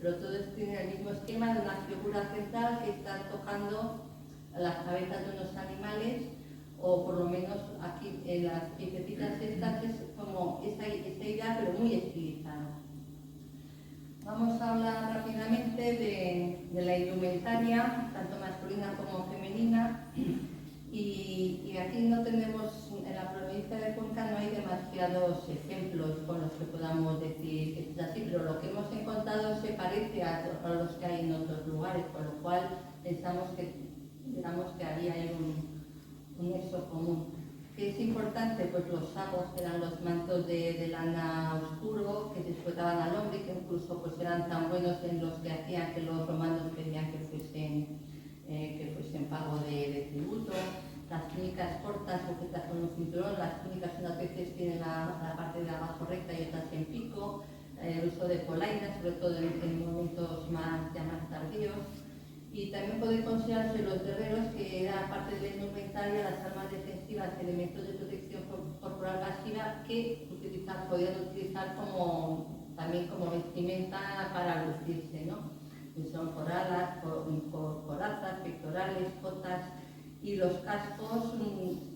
pero todos tienen el mismo esquema de una figura central que está tocando las cabezas de unos animales, o por lo menos aquí en las piececitas estas es como esa idea, pero muy estilizada. Vamos a hablar rápidamente de la indumentaria, tanto masculina como femenina. Y aquí no tenemos, en la provincia de Cuenca no hay demasiados ejemplos con los que podamos decir que es así, pero lo que hemos encontrado se parece a los que hay en otros lugares, con lo cual pensamos que, digamos, que ahí hay un nexo común. ¿Qué es importante? Pues los sagos, que eran los mantos de lana oscuro que se sujetaban al hombre, que incluso pues eran tan buenos en los que hacían que los romanos pedían que fuesen pago de tributo. Las túnicas cortas sujetas con un cinturón, las túnicas unas veces tienen la parte de abajo recta y otras en pico, el uso de polainas, sobre todo en momentos ya más tardíos. Y también puede considerarse los guerreros, que era parte de la indumentaria, las armas defensivas, elementos de protección corporal pasiva que podían utilizar también como vestimenta para lucirse, ¿no? Son corazas, pectorales, cotas y los cascos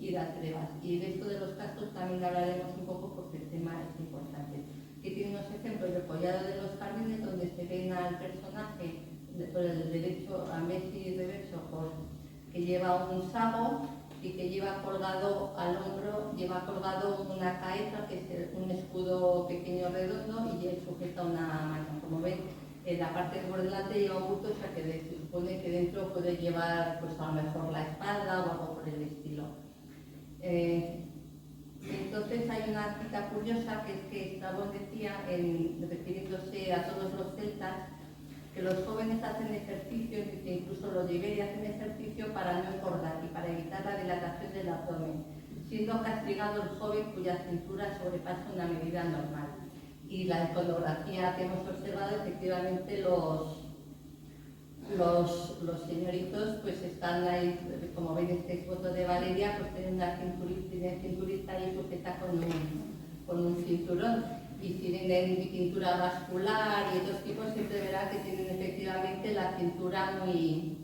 y las trebas. Y de esto de los cascos también hablaremos un poco porque el tema es importante. Que tiene unos ejemplos del collado de los jardines donde se ven al personaje por el derecho, a Messi y reverso, que lleva un sago y que lleva colgado al hombro, lleva colgado una caeta, que es un escudo pequeño redondo, y él sujeta una mano. Como ven, la parte de por delante lleva un bulto, o sea que se supone que dentro puede llevar pues a lo mejor la espada o algo por el estilo. Entonces hay una cita curiosa que es que Estrabón decía, refiriéndose a todos los celtas, que los jóvenes hacen ejercicio, que incluso los de Iberia hacen ejercicio para no engordar y para evitar la dilatación del abdomen, siendo castigado el joven cuya cintura sobrepasa una medida normal. Y la iconografía que hemos observado, efectivamente los señoritos pues están ahí, como ven este foto de Valeria, pues tienen una cinturita ahí sujeta con un cinturón. Y si tienen cintura vascular y otros tipos, siempre verán que tienen efectivamente la cintura muy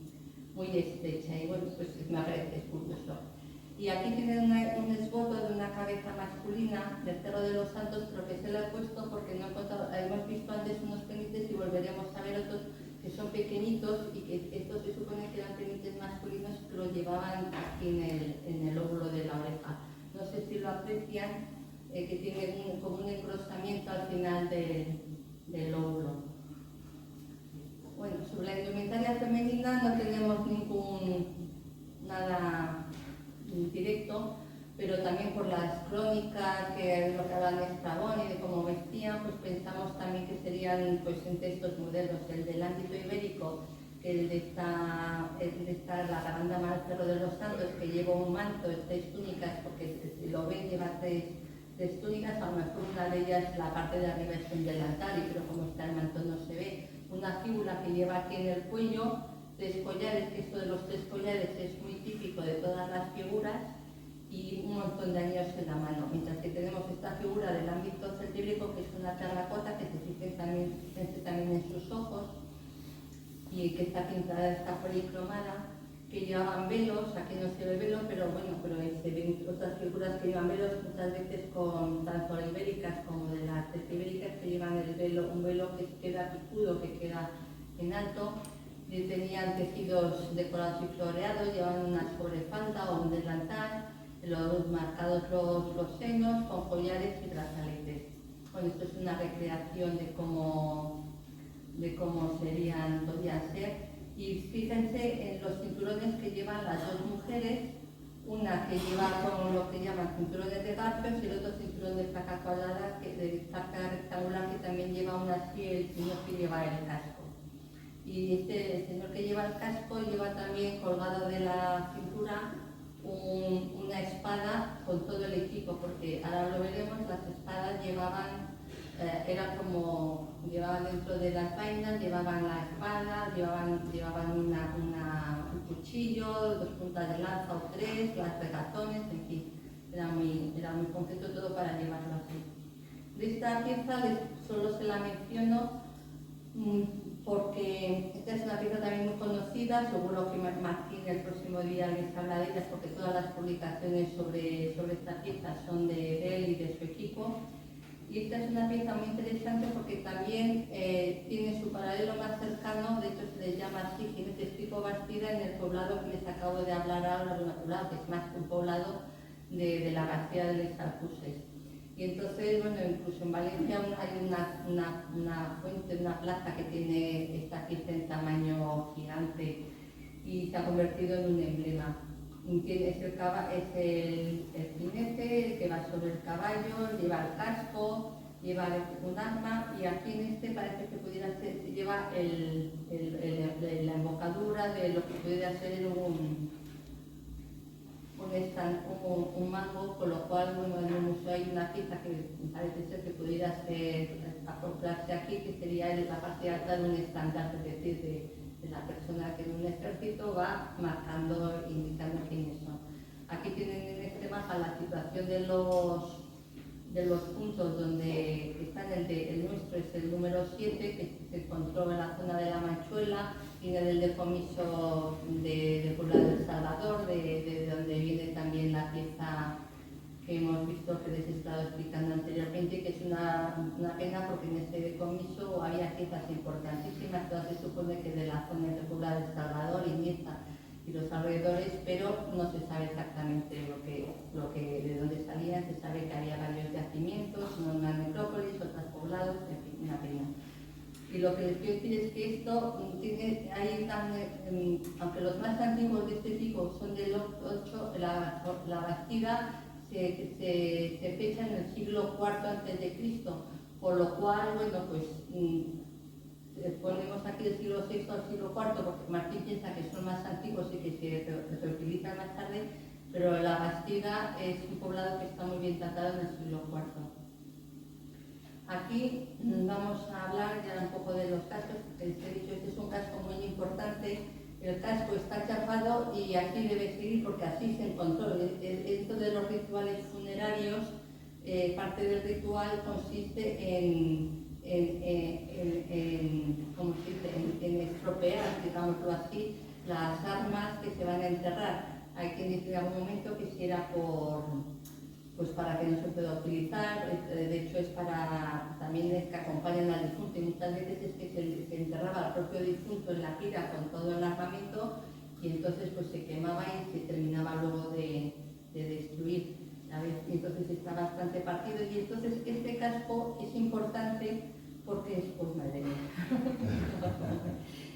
estrecha. Y bueno, pues me parece curioso. Y aquí tienen un esbozo de una cabeza masculina del Cerro de los Santos, pero que se lo he puesto porque no hemos visto antes unos penites y volveremos a ver otros que son pequeñitos, y que estos se supone que eran penites masculinos que los llevaban aquí en el lóbulo de la oreja. No sé si lo aprecian, que tiene como un engrosamiento al final del lóbulo. Bueno, sobre la indumentaria femenina no tenemos nada directo, pero también por las crónicas que lo que hablan de Estrabón y de cómo vestían, pues pensamos también que serían pues en textos modernos, el del ámbito ibérico, que el de esta la garganta más Cerro de los Santos, que lleva un manto, 3 túnicas, porque si lo ven lleva tres túnicas, a lo mejor una de ellas, la parte de arriba es un delantal, pero como está el manto no se ve. Una fíbula que lleva aquí en el cuello, 3 collares, que esto de los 3 collares es muy típico de todas las figuras, y un montón de anillos en la mano. Mientras que tenemos esta figura del ámbito celtíbrico, que es una terracota, que se fijen también en sus ojos, y que está pintada, está policromada, que llevaban velos. Aquí no se ve velo, pero bueno, se ven otras figuras que llevan velos, muchas veces con tanto ibéricas como de las ibéricas, que llevan un velo que queda picudo, que queda en alto, y tenían tejidos decorados y floreados, llevaban una sobrefalda o un delantal, marcados los senos con collares y brazaletes. Bueno, esto es una recreación de cómo podían ser. Y fíjense en los cinturones que llevan las dos mujeres, una que lleva con lo que llaman cinturones de garfios y el otro cinturón de placa cuadrada, de placa rectangular, que también lleva una así el señor que lleva el casco. Y el señor que lleva el casco lleva también colgado de la cintura una espada con todo el equipo, porque ahora lo veremos, las espadas llevaban era como, llevaban dentro de las vainas, llevaban la espada, llevaban un cuchillo, 2 puntas de lanza o 3, las regatones, en fin, era muy completo todo para llevarlo así. De esta pieza solo se la menciono porque esta es una pieza también muy conocida, seguro que Martín el próximo día les habla de ella, porque todas las publicaciones sobre esta pieza son de él y de su equipo. Y esta es una pieza muy interesante porque también tiene su paralelo más cercano, de hecho se le llama así, Jinetes tipo Bastida, en el poblado que les acabo de hablar ahora, de un poblado que es más que un poblado de la Bastida de Les Alcuses. Y entonces, bueno, incluso en Valencia hay una fuente, una plaza que tiene esta pieza en tamaño gigante y se ha convertido en un emblema. Es el jinete, el que va sobre el caballo, lleva el casco, lleva un arma, y aquí en este parece que pudiera ser, lleva la embocadura de lo que pudiera ser un mango, con lo cual, bueno, en el museo hay una pieza que parece ser que pudiera acoplarse aquí, que sería la parte alta de un estandarte, es decir, de la persona que en un ejército va marcando, indicando quiénes son. Aquí tienen en este mapa la situación de los puntos donde están. El nuestro es el número 7, que se encontró en la zona de la Manchuela, tiene del decomiso de Poblado del Salvador, de donde viene también la pieza que hemos visto, que les he estado explicando anteriormente, que es una pena porque en este decomiso había piezas importantísimas, todas se supone que de la zona de Poblado del Salvador, Iniesta y los alrededores, pero no se sabe exactamente de dónde salían. Se sabe que había varios yacimientos, una necrópolis, otros poblados, en fin, una pena. Y lo que les quiero decir es que esto aunque los más antiguos de este tipo son del 8, la Bastida se fecha en el siglo IV a.C., por lo cual, bueno, pues ponemos aquí del siglo VI al siglo IV, porque Martín piensa que son más antiguos y que se reutilizan más tarde, pero la Bastida es un poblado que está muy bien tratado en el siglo IV. Aquí vamos a hablar ya un poco de los cascos, porque les he dicho, este es un casco muy importante. El casco está chafado y así debe seguir porque así se encontró. Esto de los rituales funerarios, parte del ritual consiste en estropear, digámoslo así, las armas que se van a enterrar. Hay quien dice en algún momento que si era para que no se pueda utilizar, de hecho también es que acompañan al difunto, y muchas veces es que se enterraba al propio difunto en la pira con todo el armamento, y entonces pues se quemaba y se terminaba luego de destruir, ¿sabes? Y entonces está bastante partido, y entonces este casco es importante porque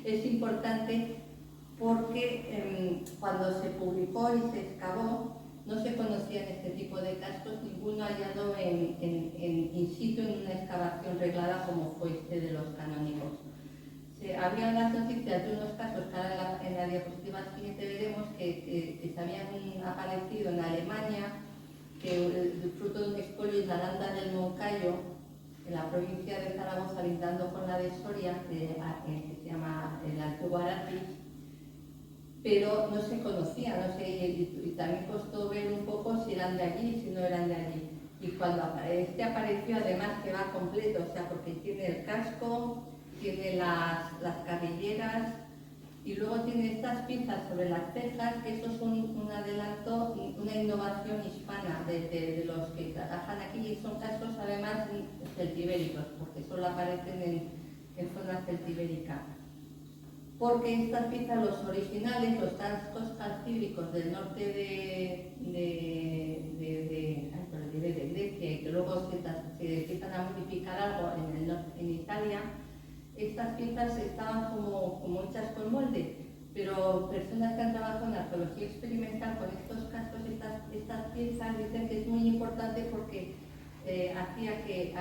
es importante porque cuando se publicó y se excavó, no se conocían este tipo de cascos, ninguno hallado in situ en una excavación reglada como fue este de los canónigos. Había las noticias de unos casos que ahora en la diapositiva siguiente veremos que se habían aparecido en Alemania, que el fruto de un expolio en la landa del Moncayo, en la provincia de Zaragoza, lindando con la de Soria, que se llama el Antiguo Aratis, pero no se conocía, no sé, y también costó ver un poco si eran de allí, si no eran de allí. Y cuando apareció, además que va completo, o sea, porque tiene el casco, tiene las carrilleras, y luego tiene estas pinzas sobre las cejas, que eso es un adelanto, una innovación hispana de los que trabajan aquí, y son cascos además celtibéricos, porque solo aparecen en zona celtibérica. Porque estas piezas, los originales, los cascos calcídricos del norte de Grecia, y que luego se empiezan a modificar algo en Italia, estas piezas estaban como hechas con molde, pero personas que han trabajado en arqueología experimental con estos cascos, estas piezas, dicen que es muy importante porque hacía que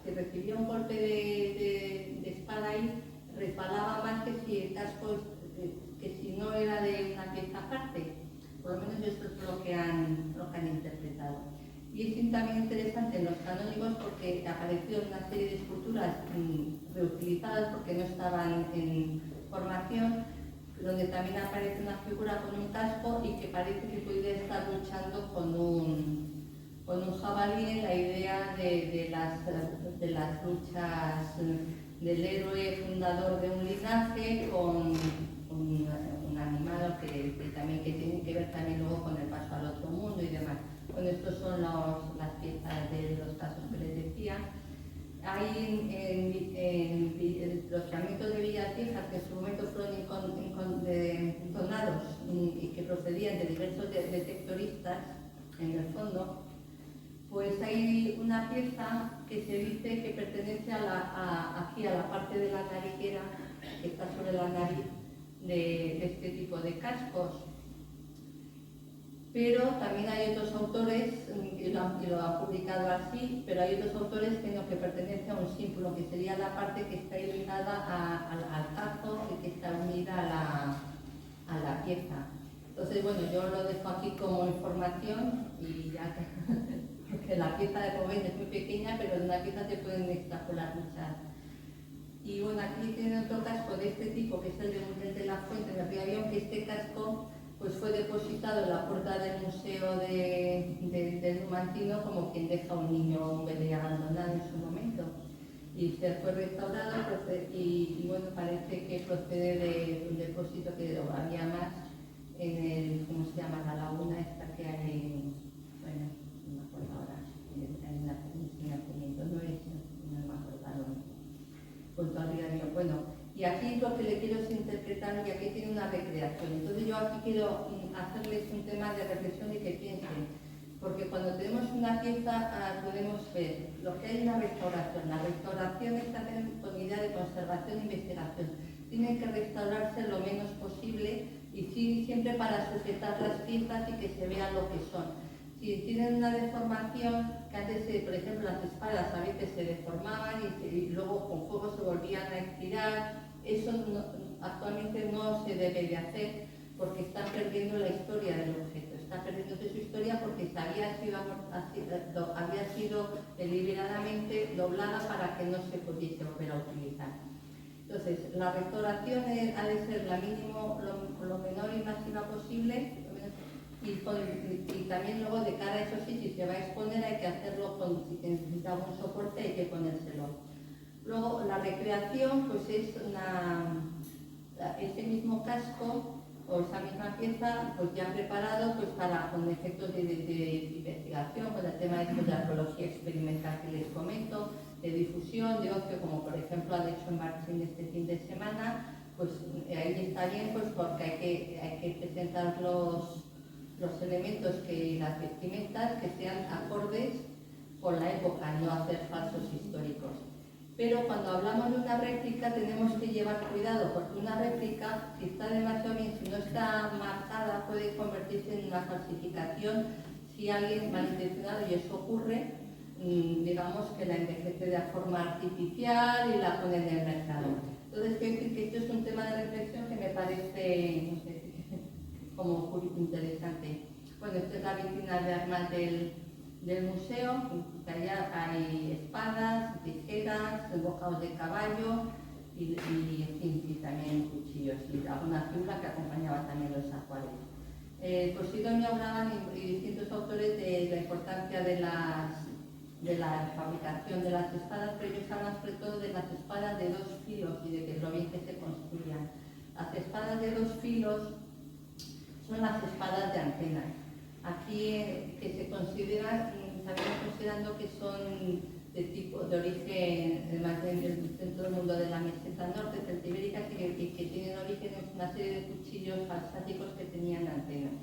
si recibía un golpe de espada ahí, resbalaba más que si el casco, que si no era de una pieza aparte. Por lo menos esto es lo que han interpretado. Y es también interesante en los canónigos porque aparecieron una serie de esculturas reutilizadas porque no estaban en formación, donde también aparece una figura con un casco y que parece que podría estar luchando con un jabalí, en la idea de las luchas del héroe fundador de un linaje con un animal que también que tiene que ver también luego con el paso al otro mundo y demás. Bueno, estos son las piezas de los casos que les decía. Hay en los fragmentos de Villas Viejas que en su momento fueron entonados y que procedían de diversos detectoristas, en el fondo, pues hay una pieza que se dice que pertenece aquí a la parte de la nariquera, que está sobre la nariz de este tipo de cascos. Pero también hay otros autores, y lo han publicado así, pero hay otros autores que pertenece a un símbolo, que sería la parte que está ligada al casco y que está unida a la pieza. Entonces, bueno, yo lo dejo aquí como información y ya que la pieza de Robén es muy pequeña, pero de una pieza se pueden extrapolar muchas. Y bueno, aquí tienen otro casco de este tipo, que es el de Muriel de la Fuente, en el Río Avión, que este casco pues fue depositado en la puerta del museo del Numantino como quien deja a un niño o un bebé abandonado en su momento. Y se fue restaurado y bueno, parece que procede de un depósito que había más en el, ¿cómo se llama? La laguna esta que hay en, bueno, no me acuerdo ahora, en la Poniente, no me acuerdo dónde, junto al Río Avión. Bueno, y aquí lo que le quiero es interpretar, y aquí tiene una recreación. Entonces yo aquí quiero hacerles un tema de reflexión y que piensen, porque cuando tenemos una pieza podemos ver lo que hay en la restauración. La restauración está con idea de conservación e investigación. Tienen que restaurarse lo menos posible y siempre para sujetar las piezas y que se vea lo que son. Si tienen una deformación, que antes, por ejemplo, las espadas a veces se deformaban y luego con fuego se volvían a estirar, eso actualmente no se debe de hacer porque está perdiendo la historia del objeto, está perdiendo su historia porque había sido deliberadamente doblada para que no se pudiese volver a utilizar. Entonces, la restauración ha de ser lo menor invasiva posible. Y también luego de cara a eso sí, si se va a exponer hay que hacerlo si necesita un soporte hay que ponérselo. Luego la recreación pues es ese mismo casco o esa misma pieza pues ya preparado pues con efectos de investigación, con el tema de la arqueología experimental que les comento, de difusión, de ocio, como por ejemplo han hecho en Martín este fin de semana, pues ahí está bien pues porque hay que presentar los elementos las vestimentas que sean acordes con la época, no hacer falsos históricos. Pero cuando hablamos de una réplica tenemos que llevar cuidado, porque una réplica, si está demasiado bien, si no está marcada, puede convertirse en una falsificación si alguien malintencionado, y eso ocurre, digamos que la envejece de forma artificial y la pone en el mercado. Entonces, quiero decir que esto es un tema de reflexión que me parece, no sé, como interesante. Bueno, esta es la vitrina de armas del museo, que allá hay espadas, tijeras, bocados de caballo y también cuchillos y alguna figura que acompañaba también los ajuares. Posidonio hablaban y distintos autores de la importancia de la fabricación de las espadas, pero ellos hablan sobre todo de las espadas de 2 filos y de lo bien que se construían. Las espadas de 2 filos son las espadas de antenas. Aquí que se consideran, también considerando que son de origen más en todo el mundo de la meseta norte celtibérica y que tienen origen en una serie de cuchillos falsáticos que tenían antenas.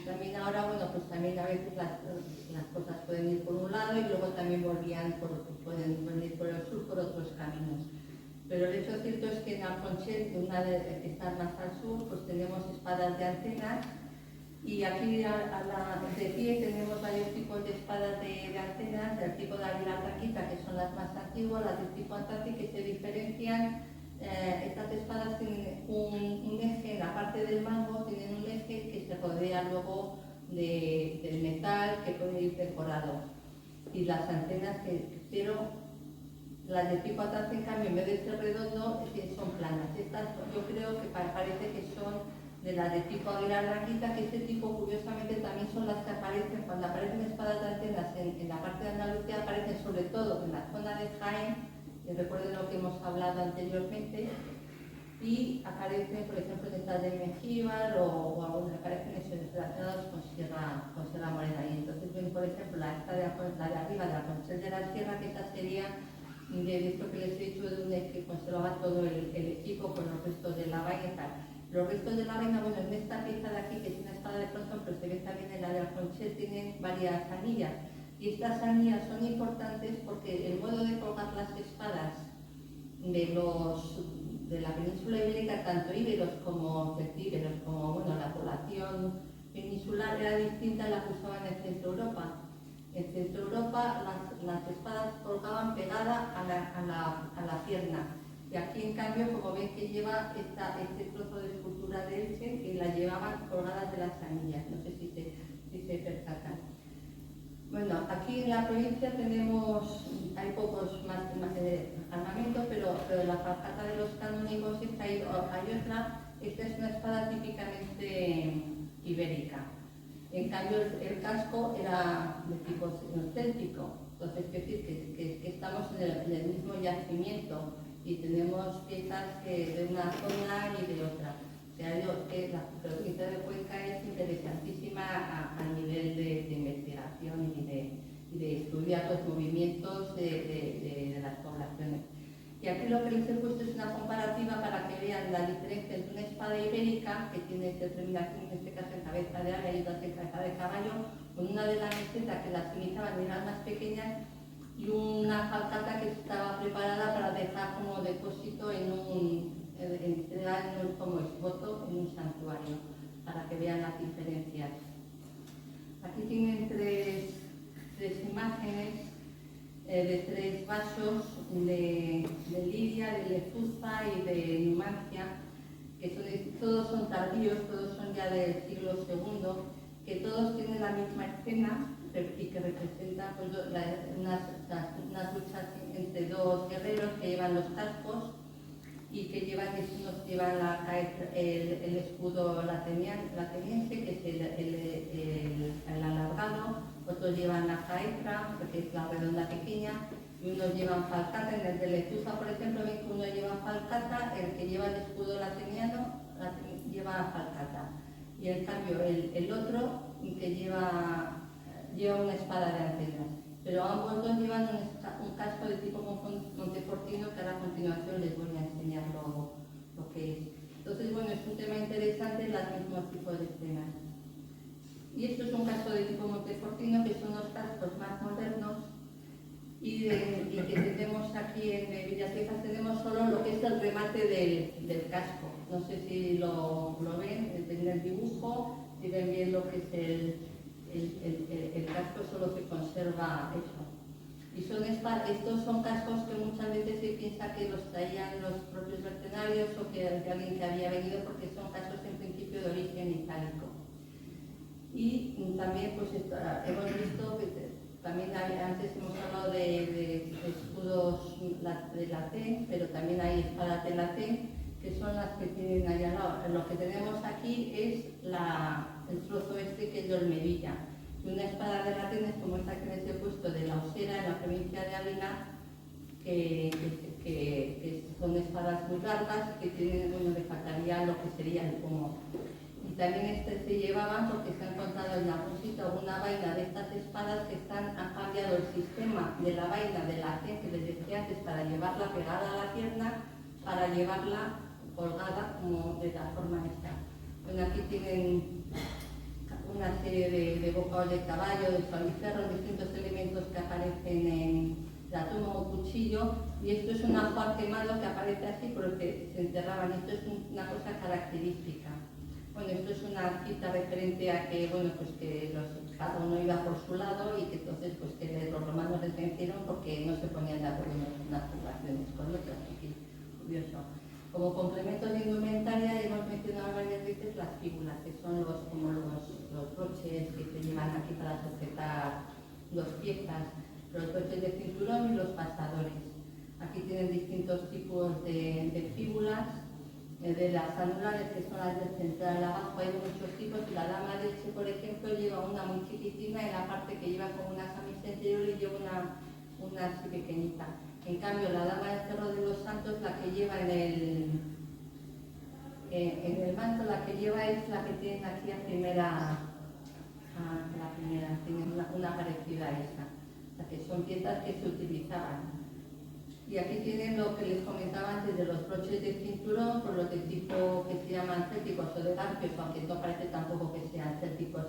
También ahora, bueno, pues también a veces las cosas pueden ir por un lado y luego también pueden venir por el sur por otros caminos. Pero el hecho cierto es que en Alconchel, que está más al sur, pues tenemos espadas de antenas y aquí de pie tenemos varios tipos de espadas de antenas, del tipo de Águila Taquita, que son las más antiguas, las del tipo Antati, que se diferencian. Estas espadas tienen un eje en la parte del mango, tienen un eje que se rodea luego del metal que puede ir decorado. Y las antenas pero las de tipo Atlas, en cambio, en vez de ser redondo, son planas. Estas yo creo que parece que son de las de tipo Aguilar Blanquita, que este tipo, curiosamente, también son las que aparecen, cuando aparecen espadas de antenas en la parte de Andalucía, aparecen sobre todo en la zona de Jaén, recuerden lo que hemos hablado anteriormente, y aparecen, por ejemplo, en estas de Mengíbar o algunas aparecen relacionados con Sierra Morena. Y entonces ven, por ejemplo, la de arriba, de la Conchel de la Sierra, que esta sería de esto que les he dicho, de un que conservaba todo el equipo con los restos de la vaina y tal. Los restos de la vaina, bueno, en esta pieza de aquí, que es una espada de pronto, pero se ve también en la de Alconchel, tienen varias anillas. Y estas anillas son importantes porque el modo de colgar las espadas de la península ibérica, tanto íberos como celtíberos, como bueno, la población peninsular era distinta a la que usaban en Centro Europa. En Centro Europa las espadas colgaban pegadas a la pierna. Y aquí, en cambio, como ven que lleva este trozo de escultura de Elche, que la llevaban colgadas de las anillas. No sé si se percatan. Bueno, aquí en la provincia hay pocos más armamentos, pero la falcata de los canónigos es Ayotla. Esta es una espada típicamente ibérica. En cambio, el casco era de tipo céltico. Entonces, es decir, que estamos en el mismo yacimiento y tenemos piezas de una zona y de otra. O sea, la provincia de Cuenca es interesantísima a nivel de investigación y de estudiar los movimientos de las poblaciones. Y aquí lo que les he puesto es una comparativa para que vean la diferencia entre una espada ibérica, que tiene terminación en este caso en cabeza de águila y otra en cabeza de caballo, con una de la meseta que las imitaban y eran más pequeñas, y una falcata que estaba preparada para dejar como depósito en un como esbozo en un santuario, para que vean las diferencias. Aquí tienen tres imágenes de tres vasos de Lidia, de Lezuza y de Numancia, que todos son tardíos, todos son ya del siglo II, que todos tienen la misma escena y que representan pues, unas luchas entre dos guerreros que llevan los cascos y que unos llevan el escudo lateniense, que es el alargado, otros llevan la jaetra, que es la redonda pequeña, y unos llevan falcata. En el de Lezuza, por ejemplo, ven que uno lleva falcata, el que lleva el escudo lateniano lleva falcata, y en cambio el otro que lleva una espada de antenas. Pero ambos dos llevan un casco de tipo montefortino, que ahora a continuación les voy a enseñar lo que es. Entonces, bueno, es un tema interesante, los mismos tipos de escenas. Y esto es un casco de tipo montefortino, que son los cascos más modernos, y que tenemos aquí en Villaseca. Tenemos solo lo que es el remate del casco. No sé si lo ven, en el dibujo, si ven bien lo que es el casco, solo se conserva eso. Y estos son cascos que muchas veces se piensa que los traían los propios mercenarios o que alguien que había venido, porque son cascos en principio de origen itálico. Y también pues hemos visto que también antes hemos hablado de escudos de latén, pero también hay espadas de latén, que son las que tienen ahí al lado. Lo que tenemos aquí es el trozo este, que es de Olmedilla. Y una espada de latén es como esta que les he puesto de la Osera, en la provincia de Ávila, que son espadas muy largas, que tienen, bueno, le faltaría lo que sería el pomo. Y también se llevaban porque se ha encontrado en algún sitio una vaina de estas espadas que han cambiado el sistema de la vaina de latén que les decía antes, para llevarla pegada a la pierna, para llevarla colgada como de la forma esta. Bueno, aquí tienen una serie de bocados de caballo, de suavicerros, distintos elementos que aparecen en la tumba o cuchillo, y esto es un ajuar quemado que aparece así porque se enterraban. Esto es una cosa característica. Bueno, esto es una cita referente a que, bueno, pues que cada uno iba por su lado, y que entonces pues que los romanos les vencieron porque no se ponían de acuerdo unas poblaciones con otras. Aquí, curioso. Como complemento de indumentaria hemos mencionado varias veces las fíbulas, que son como los los broches que se llevan aquí para sujetar dos piezas, los broches de cinturón y los pasadores. Aquí tienen distintos tipos de fíbulas, de las anulares, que son las del central abajo, hay muchos tipos, y la dama de leche, por ejemplo, lleva una muy chiquitina y la parte que lleva como una camisa interior y lleva una así pequeñita. En cambio, la dama del Cerro de los Santos, la que lleva en el manto, la que lleva es la que tienen aquí la primera, tienen una parecida a esa. O sea, que son piezas que se utilizaban. Y aquí tienen lo que les comentaba antes de los broches de cinturón, por los de tipo que se llaman célticos o de garfios, aunque no parece tampoco que sean célticos,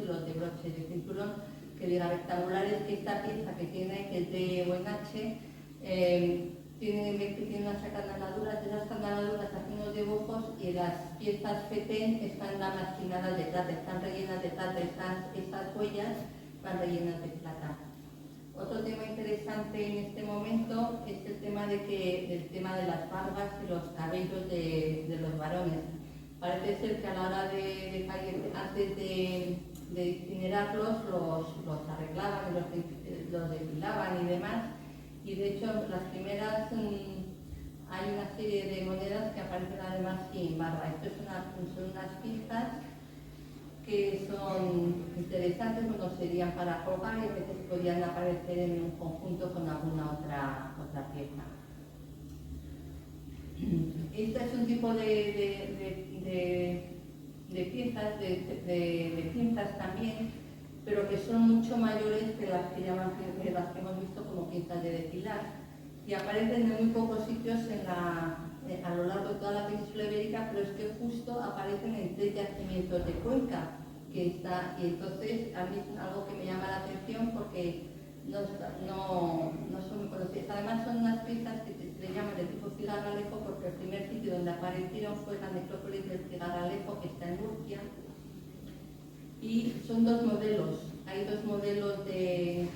y los de broches de cinturón, que diga rectangulares, que esta pieza que tiene, que es de ONH, tiene unas canaladuras, de esas canaladuras hacen unos dibujos, y las piezas FETEN están lamastinadas de plata, están rellenas de plata, esas huellas van rellenas de plata. Otro tema interesante en este momento es el tema de las barbas y los cabellos de los varones. Parece ser que a la hora de fallecer, antes de incinerarlos, los arreglaban, los depilaban y demás. Y de hecho, las primeras, hay una serie de monedas que aparecen además sin barba. Esto son unas piezas que son interesantes, bueno, serían para colgar y a veces podrían aparecer en un conjunto con alguna otra pieza. Este es un tipo de piezas, de pinzas también, pero que son mucho mayores que las que hemos visto como pinzas de depilar, y aparecen en muy pocos sitios a lo largo de toda la península ibérica, pero es que justo aparecen en 3 yacimientos de Cuenca, y entonces a mí es algo que me llama la atención porque no son muy conocidas. Además son unas piezas que se le llaman de tipo cigarralejo, porque el primer sitio donde aparecieron fue la necrópolis del cigarralejo, que está en Murcia, y son 2 modelos. Hay 2 modelos de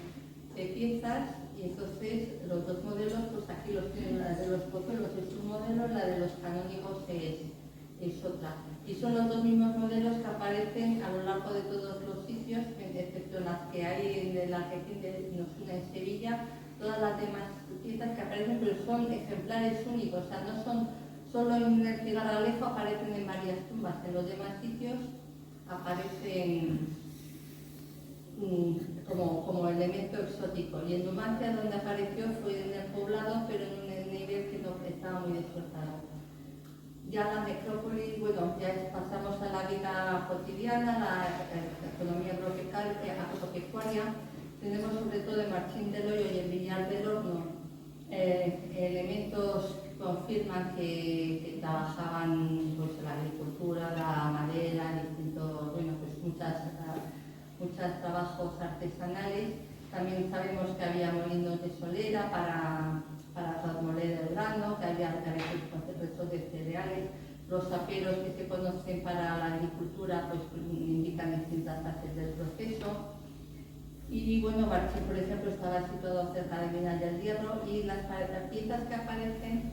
piezas, y entonces los 2 modelos, pues aquí los tienen. La de los pozuelos es un modelo, la de los canónigos es otra. Y son los 2 mismos modelos que aparecen a lo largo de todos los sitios, excepto las que hay en la región de Nosuna, en Sevilla. Todas las demás piezas que aparecen, pero son ejemplares únicos, o sea, no son solo en el cigarralejo, aparecen en varias tumbas. En los demás sitios aparecen como elemento exótico, y en Numancia, donde apareció, fue en el poblado, pero en un nivel que no estaba muy desplazado. Ya la necrópolis, bueno, ya pasamos a la vida cotidiana, la economía agropecuaria. Tenemos sobre todo en Marchín del Hoyo y en Villar del Horno elementos que confirman que trabajaban, pues, la agricultura, la madera, distintos, bueno, pues muchos trabajos artesanales. También sabemos que había molinos de solera para moler el grano, que había restos de cereales. Los saperos que se conocen para la agricultura, pues indican distintas fases del proceso. Y bueno, Marchín, por ejemplo, estaba situado cerca de Minas del Hierro, y las piezas que aparecen,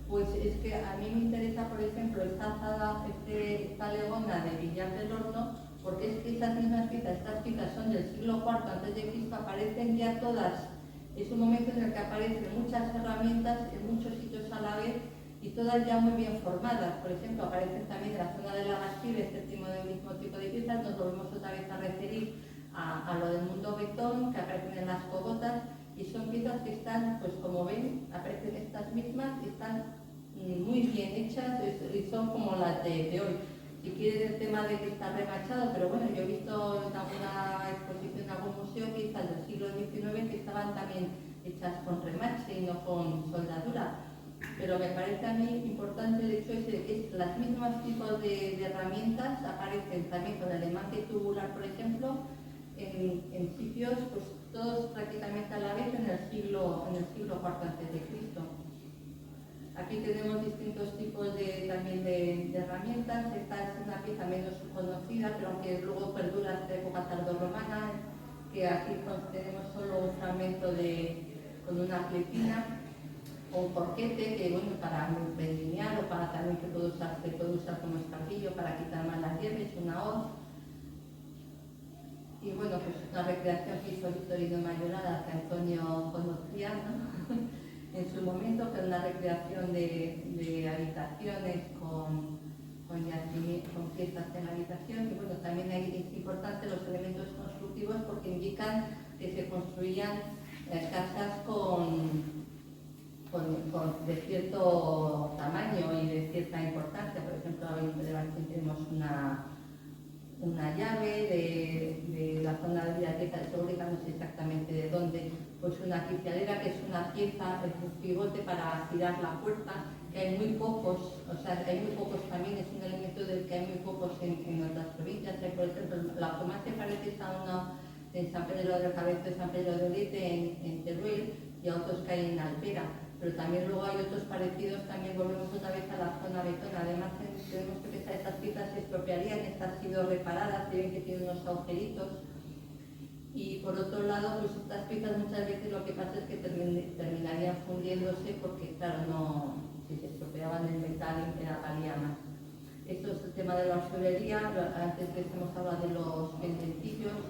pues es que a mí me interesa, por ejemplo, esta legona de Villar del Horno, porque es que esas mismas piezas, estas piezas son del siglo IV a.C., aparecen ya todas. Es un momento en el que aparecen muchas herramientas en muchos sitios a la vez, y todas ya muy bien formadas. Por ejemplo, aparecen también en la zona de la Bastille este mismo tipo de piezas. Nos volvemos otra vez a referir a lo del mundo betón, que aparecen en las cogotas, y son piezas que están, pues como ven, aparecen estas mismas, y están muy bien hechas, y son como las de hoy. Si quieren el tema de que está remachado, pero bueno, yo he visto en alguna exposición en algún museo piezas del siglo XIX que estaban también hechas con remache y no con soldadura. Pero me parece a mí importante el hecho de que las mismas tipos de herramientas aparecen también con el emaje tubular, por ejemplo, en sitios, pues todos prácticamente a la vez en el siglo IV a.C. Aquí tenemos distintos tipos también de herramientas. Esta es una pieza menos conocida, pero aunque luego perdura hasta época tardorromana, que aquí tenemos solo un fragmento con una cletina o un corquete, que bueno, para vendimiar, o para también se puede usar como escarpillo para quitar más las hierbas, una hoz. Y bueno, pues una recreación que hizo Victorino Mayorada, que Antonio conocía, ¿no? En su momento, que era una recreación de habitaciones con piezas en la habitación. Y bueno, también ahí es importante los elementos constructivos porque indican que se construían casas de cierto tamaño y de cierta importancia. Por ejemplo, ahí tenemos una llave de la zona de biblioteca de Segurica, no sé exactamente de dónde, pues una quicialera, que es una pieza, es un pivote para girar la puerta, que hay muy pocos, o sea, hay muy pocos también, es un elemento del que hay muy pocos en otras provincias. Hay, por ejemplo, la que más se parece es a una en San Pedro del Cabezo de San Pedro de Olite, en Teruel, y a otros que hay en Alpera. Pero también luego hay otros parecidos, también volvemos otra vez a la zona betona. Además tenemos que pensar, estas piezas se expropiarían, estas han sido reparadas, se ven que tienen unos agujeritos. Y por otro lado, pues estas piezas muchas veces lo que pasa es que terminarían fundiéndose porque, claro, no, si se estropeaban el metal valía más. Esto es el tema de la orfebrería. Antes les hemos hablado de los pendencillos.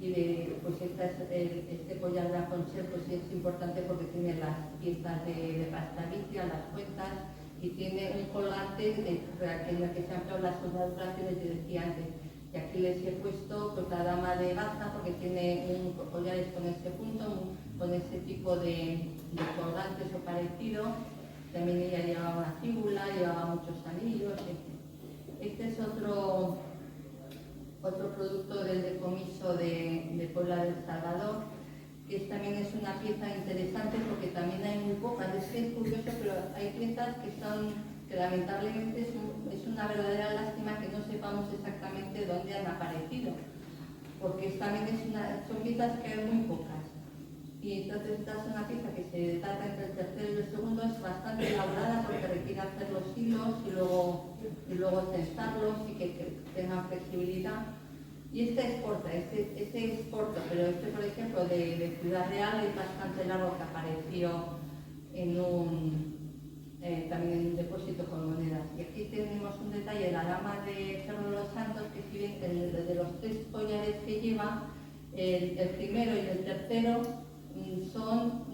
Y pues este collar de Aconcher pues es importante porque tiene las piezas de pastalicia, las cuentas, y tiene un colgante en el que se han empleado las soldaduras que les decía antes. Y aquí les he puesto pues la dama de Baza porque tiene un collares con este punto, con ese tipo de colgantes o parecido. También ella llevaba una fíbula, llevaba muchos anillos, etc. Este es otro producto del decomiso de Puebla del Salvador, que también es una pieza interesante porque también hay muy pocas. Es curioso, pero hay piezas que lamentablemente es una verdadera lástima que no sepamos exactamente dónde han aparecido, porque también son piezas que hay muy pocas. Y entonces esta es una pieza que se data entre el tercero y el segundo, es bastante elaborada porque requiere hacer los hilos y luego tensarlos y que tengan flexibilidad. Y este exporta, pero por ejemplo de Ciudad Real es bastante largo, que apareció también en un depósito con monedas. Y aquí tenemos un detalle, la dama de Cerro de los Santos, que si ven de los 3 collares que lleva, el primero y el tercero son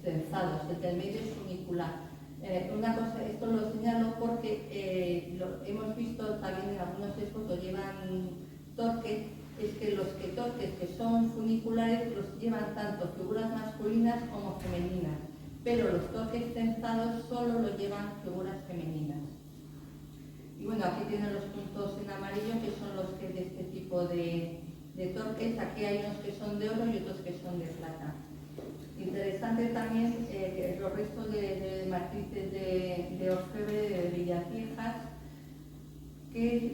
trenzados, el del medio es funicular. Una cosa, esto lo señalo porque hemos visto también en algunos exportos llevan torques, es que los torques que son funiculares los llevan tanto figuras masculinas como femeninas, pero los torques trenzados solo los llevan figuras femeninas. Y bueno, aquí tienen los puntos en amarillo, que son los que de este tipo de torques. Aquí hay unos que son de oro y otros que son de plata. Interesante también que los restos de matrices de orfebre de Villaviejas, que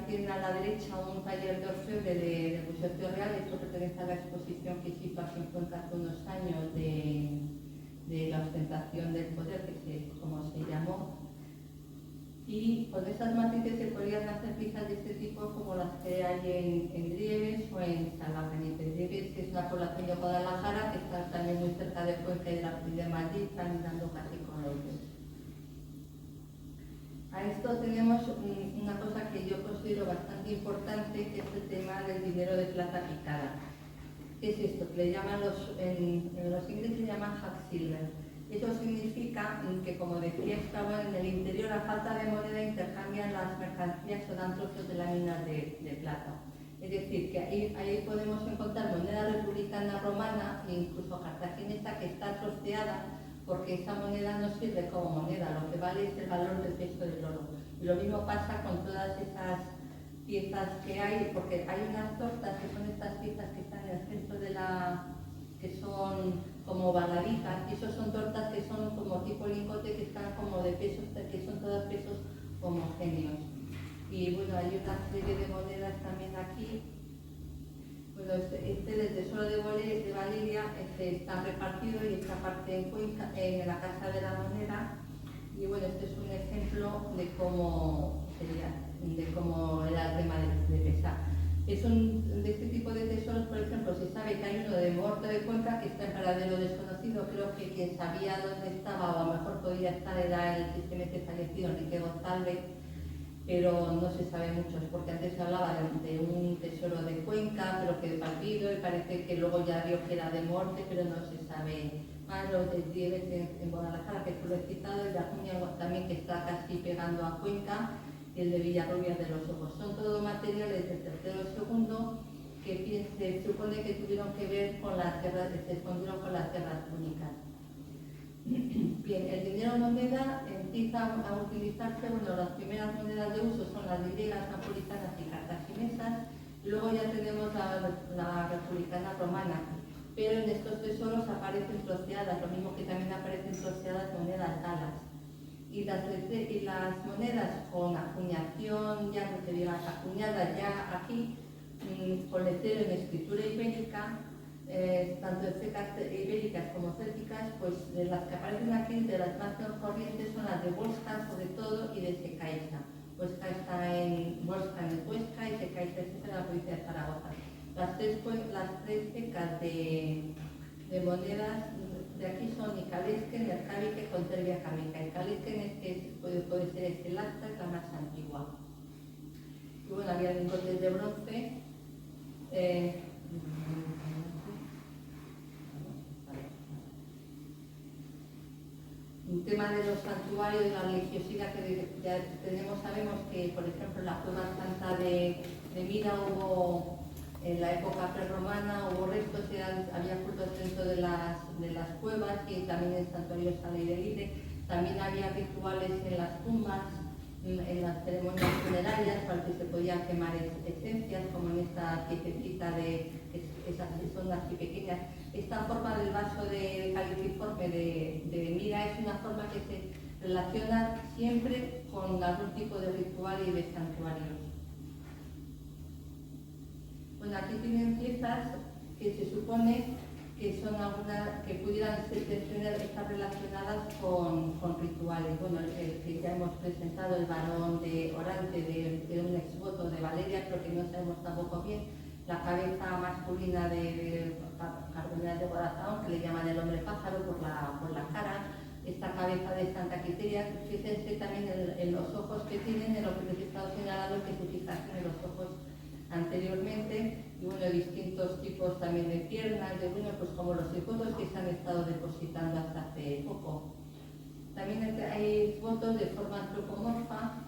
tienen a la derecha un taller de orfebre del Museo Ciudad Real. Esto pertenece a la exposición que se hizo aquí en Cuenca hace unos años de la ostentación del poder, como se llamó. Y con esas matrices se podrían hacer piezas de este tipo como las que hay en Drieves o en Salamanca. Drieves, que es una población de Guadalajara, que está también muy cerca de Cuenca y de Madrid, están dando casi con los dos. A esto tenemos una cosa que yo considero bastante importante, que es el tema del dinero de plata picada. ¿Qué es esto? Que le llaman en los ingleses se llama hack silver. Eso significa que, como decía Estrabón, en el interior a falta de moneda intercambian las mercancías o dan trozos de láminas de plata. Es decir, que ahí podemos encontrar moneda republicana romana e incluso cartaginesa que está troceada, porque esa moneda no sirve como moneda, lo que vale es el valor del peso del oro. Y lo mismo pasa con todas esas piezas que hay, porque hay unas tortas que son estas piezas que están en el centro que son como baladitas, y esos son tortas que son como tipo lingote, que están como de pesos, que son todos pesos homogéneos. Y bueno, hay una serie de monedas también aquí. Bueno, este del Tesoro de Valeria está repartido, y esta parte en Cuenca, en la Casa de la Moneda. Y bueno, este es un ejemplo de cómo era el tema de pesar. De este tipo de tesoros, por ejemplo, se sabe que hay uno de Morte de Cuenca que está en paradero desconocido. Creo que quien sabía dónde estaba, o a lo mejor podía estar, era el tristemente fallecido Enrique González. pero no se sabe mucho, porque antes se hablaba de un tesoro de Cuenca, pero que de partido, y parece que luego ya vio que era de Morte, pero no se sabe más. Los de Dieves en Guadalajara, que tú lo he citado, y de Acuña también, que está casi pegando a Cuenca, y el de Villarrubia de los Ojos. Son todo materiales del tercero o segundo que se supone que tuvieron que ver con las tierras, se escondieron con las tierras púnicas. Bien, el dinero moneda empieza a utilizarse, bueno, las primeras monedas de uso son las griegas, napolitanas y cartaginesas, luego ya tenemos la republicana romana, pero en estos tesoros aparecen troceadas, lo mismo que también aparecen troceadas monedas galas. Y las monedas con acuñación, ya no te digas acuñadas ya aquí, con letrero en escritura ibérica, tanto en cecas ibéricas como célticas, pues de las que aparecen aquí, de las más corrientes son las de Huesca sobre todo y de Secaiza. Huesca está en Huesca y Secaiza está en la provincia de Zaragoza. Las tres cecas de monedas de aquí son Icalesquen, Ercabique, Contervia Camica. Icalesquen puede ser Estelacta, es la más antigua. Y bueno, había lingotes de bronce. Un tema de los santuarios y la religiosidad que ya tenemos, sabemos que, por ejemplo, en la Cueva Santa de Mira hubo, en la época prerromana, hubo restos, había cultos dentro de las cuevas y también en santuarios al aire libre. También había rituales en las tumbas, en las ceremonias funerarias, para que se podían quemar esencias, como en esta piececita esas que son así pequeñas. Esta forma del vaso de caliciforme de Mira es una forma que se relaciona siempre con algún tipo de ritual y de santuarios. Bueno, aquí tienen piezas que se supone que son algunas que pudieran estar relacionadas con rituales. Bueno, el que ya hemos presentado, el varón de Orante, de un exvoto de Valeria, pero que no sabemos tampoco bien, la cabeza masculina de Cardenal de Guadalajara, que le llaman el hombre pájaro por la cara, esta cabeza de Santa Quiteria. Fíjense también en los ojos que tienen, en lo que les he estado señalando, que se fijasen en los ojos anteriormente, y bueno, distintos tipos también de piernas, pues como los exvotos que se han estado depositando hasta hace poco. También hay exvotos de forma antropomorfa,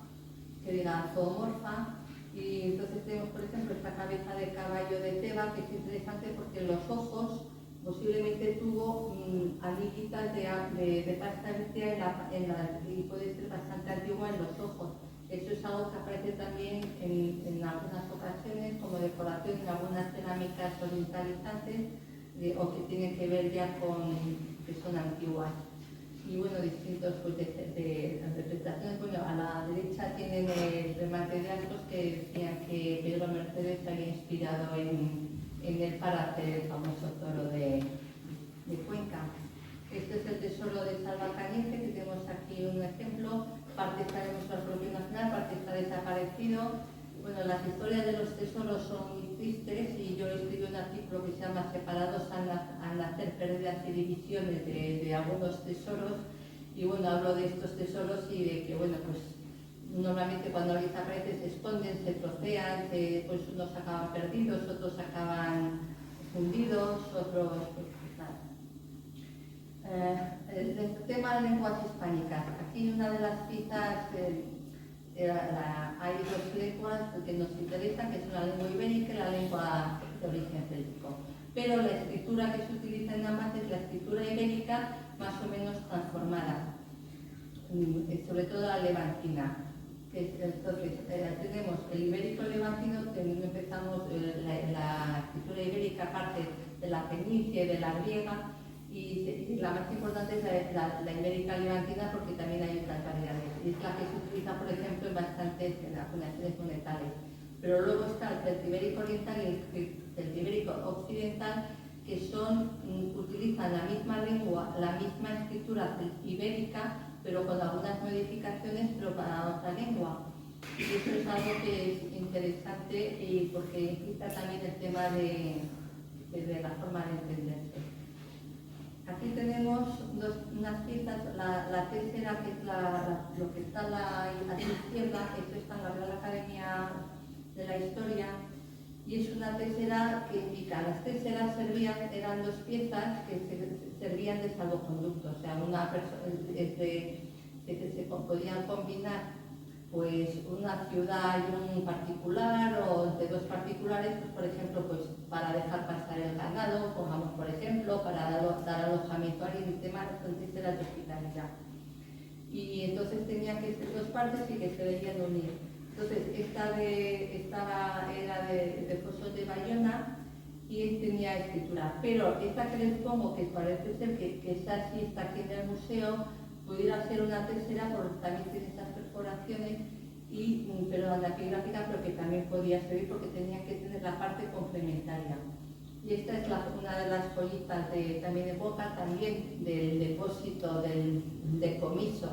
que diga zoomorfa, y entonces tenemos, por ejemplo, esta cabeza de caballo de Teba, que es interesante porque los ojos posiblemente tuvo amiguitas de pasta vítrea y puede ser bastante antigua en los ojos. Eso es algo que aparece también en algunas ocasiones como decoración en algunas cerámicas orientalizantes o que tienen que ver ya con que son antiguas. Y bueno, distintos pues, de interpretaciones. Bueno, a la derecha tienen el remate de Ascos que decían que Pedro Mercedes había inspirado en él para hacer el famoso toro de Cuenca. Este es el tesoro de Salva Cañete, que tenemos aquí un ejemplo. Parte está en nuestro Arqueología Nacional, parte está desaparecido. Bueno, las historias de los tesoros son muy tristes y yo escribí un artículo que se llama Separados al nacer, pérdidas y divisiones de algunos tesoros. Y bueno, hablo de estos tesoros y de que, bueno, pues normalmente cuando desaparecen se esconden, se trocean, pues unos acaban perdidos, otros acaban fundidos, otros... el tema de lenguas hispánicas. Aquí una de las citas, hay dos lenguas que nos interesan, que son la lengua ibérica y la lengua de origen céltico. Pero la escritura que se utiliza en ambas es la escritura ibérica más o menos transformada, sobre todo la levantina. Entonces, tenemos el ibérico levantino, empezamos la escritura ibérica parte de la fenicia y de la griega, y la más importante es la ibérica levantina, porque también hay otras variedades. Y es la que se utiliza, por ejemplo, en bastantes acuñaciones monetales. Pero luego está el celtibérico oriental y el celtibérico occidental, que utilizan la misma lengua, la misma escritura ibérica, pero con algunas modificaciones, pero para otra lengua. Y eso es algo que es interesante y porque implica también el tema de la forma de entenderse. Aquí tenemos unas piezas, la tésera, que es lo que está a la izquierda, esto está en la Real Academia de la Historia, y es una tésera que indica, las téseras eran dos piezas que servían de salvoconducto, o sea, se podían combinar pues una ciudad y un particular, o entre dos particulares, pues por ejemplo, pues para dejar pasar el ganado, pongamos por ejemplo, para dar alojamiento a alguien y demás, entonces era de hospitalidad. Y entonces tenía que ser dos partes y que se debían unir. Entonces, era de Fosos de Bayona y tenía escritura. Pero esta que les pongo, que parece ser que está aquí en el museo, pudiera ser una tésera porque también tiene estas perforaciones, pero anapigráfica, pero que también podía servir porque tenía que tener la parte complementaria. Y esta es una de las joyitas también de Boca, también del depósito, del decomiso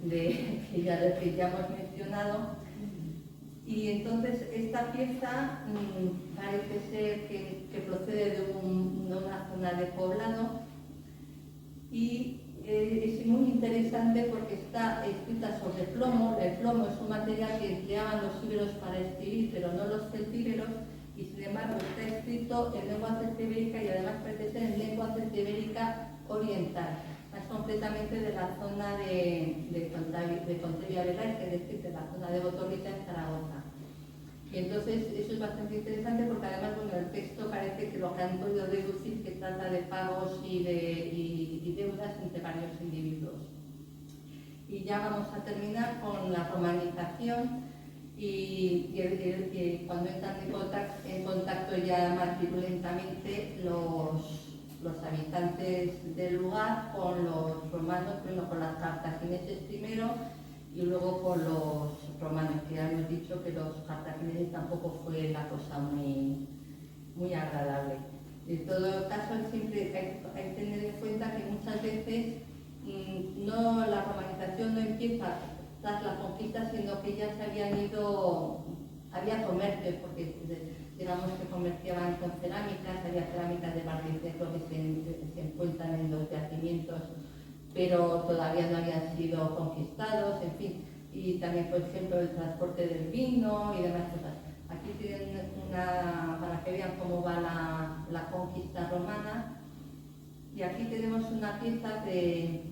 que ya hemos mencionado. Y entonces esta pieza parece ser que procede de una zona de poblado y es muy interesante porque está escrita sobre plomo. El plomo es un material que empleaban los íberos para escribir, pero no los celtíberos, y sin embargo está escrito en lengua celtibérica y además parece ser en lengua celtibérica oriental, más concretamente de la zona de Contebia-Velay, es decir, de la zona de Botorrita en Zaragoza. Y entonces eso es bastante interesante porque además, bueno, el texto parece que lo que han podido deducir que trata de pagos y deudas entre varios individuos. Y ya vamos a terminar con la romanización y cuando entran en contacto ya más virulentamente los habitantes del lugar con los romanos, primero con las cartagineses primero y luego con los romanos, que ya hemos dicho que los cartagineses tampoco fue la cosa muy, muy agradable. En todo caso, siempre hay que tener en cuenta que muchas veces la romanización no empieza tras la conquista, sino que ya se había comercio, porque digamos que comerciaban con cerámicas, había cerámicas de Barricejo que se encuentran en los yacimientos, pero todavía no habían sido conquistados, en fin, y también, por ejemplo, el transporte del vino y demás cosas. Aquí tienen para que vean cómo va la conquista romana, y aquí tenemos una pieza de